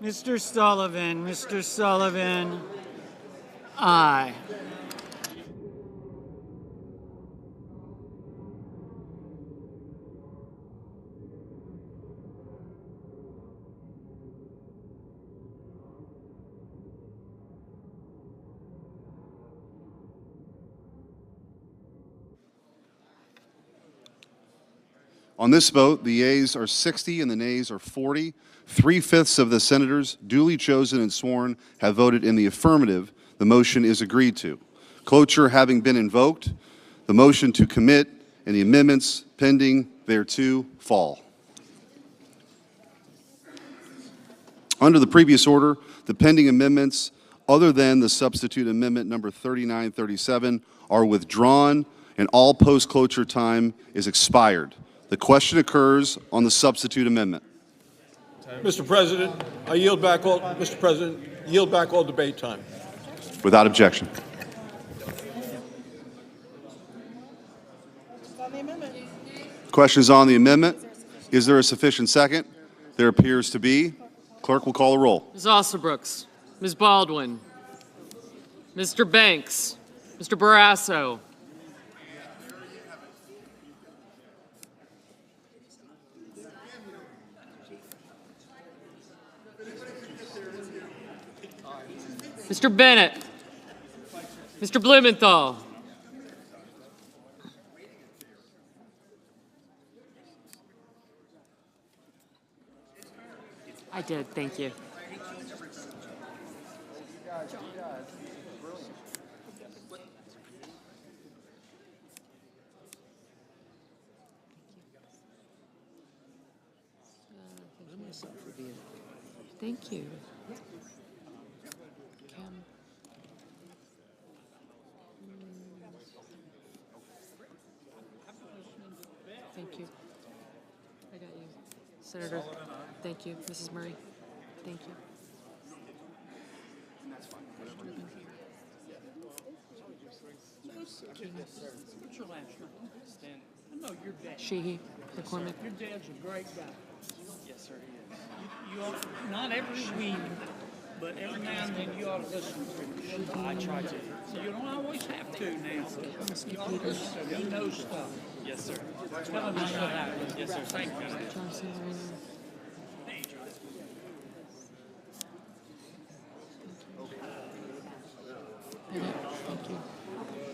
Mr. Sullivan, aye. On this vote, the yeas are 60 and the nays are 40. 3/5 of the senators duly chosen and sworn have voted in the affirmative. The motion is agreed to. Cloture having been invoked, the motion to commit and the amendments pending thereto fall. Under the previous order, the pending amendments, other than the substitute amendment number 3937, are withdrawn and all post-cloture time is expired. The question occurs on the substitute amendment. Mr. President, I yield back all, Mr. President, yield back all debate time. Without objection. Questions on the amendment? Is there a sufficient second? There appears to be. Clerk will call the roll. Ms. Ossobrooks, Ms. Baldwin, Mr. Banks, Mr. Barrasso, Mr. Bennett, Mr. Blumenthal, I did, thank you. Thank you. Thank you. I got you. Senator, thank you. Mrs. Murray, thank you. What's your last name? Stan. I know your dad. Sheehy, McCormick. Your dad's a great guy. Yes, sir, he is. You ought, not every week, but every now and then you ought to listen to him. I try to. You don't always have to now. You ought to listen to him. He knows stuff. Yes, sir. Tell him how that happens. Yes, sir. Thank you. Johnson,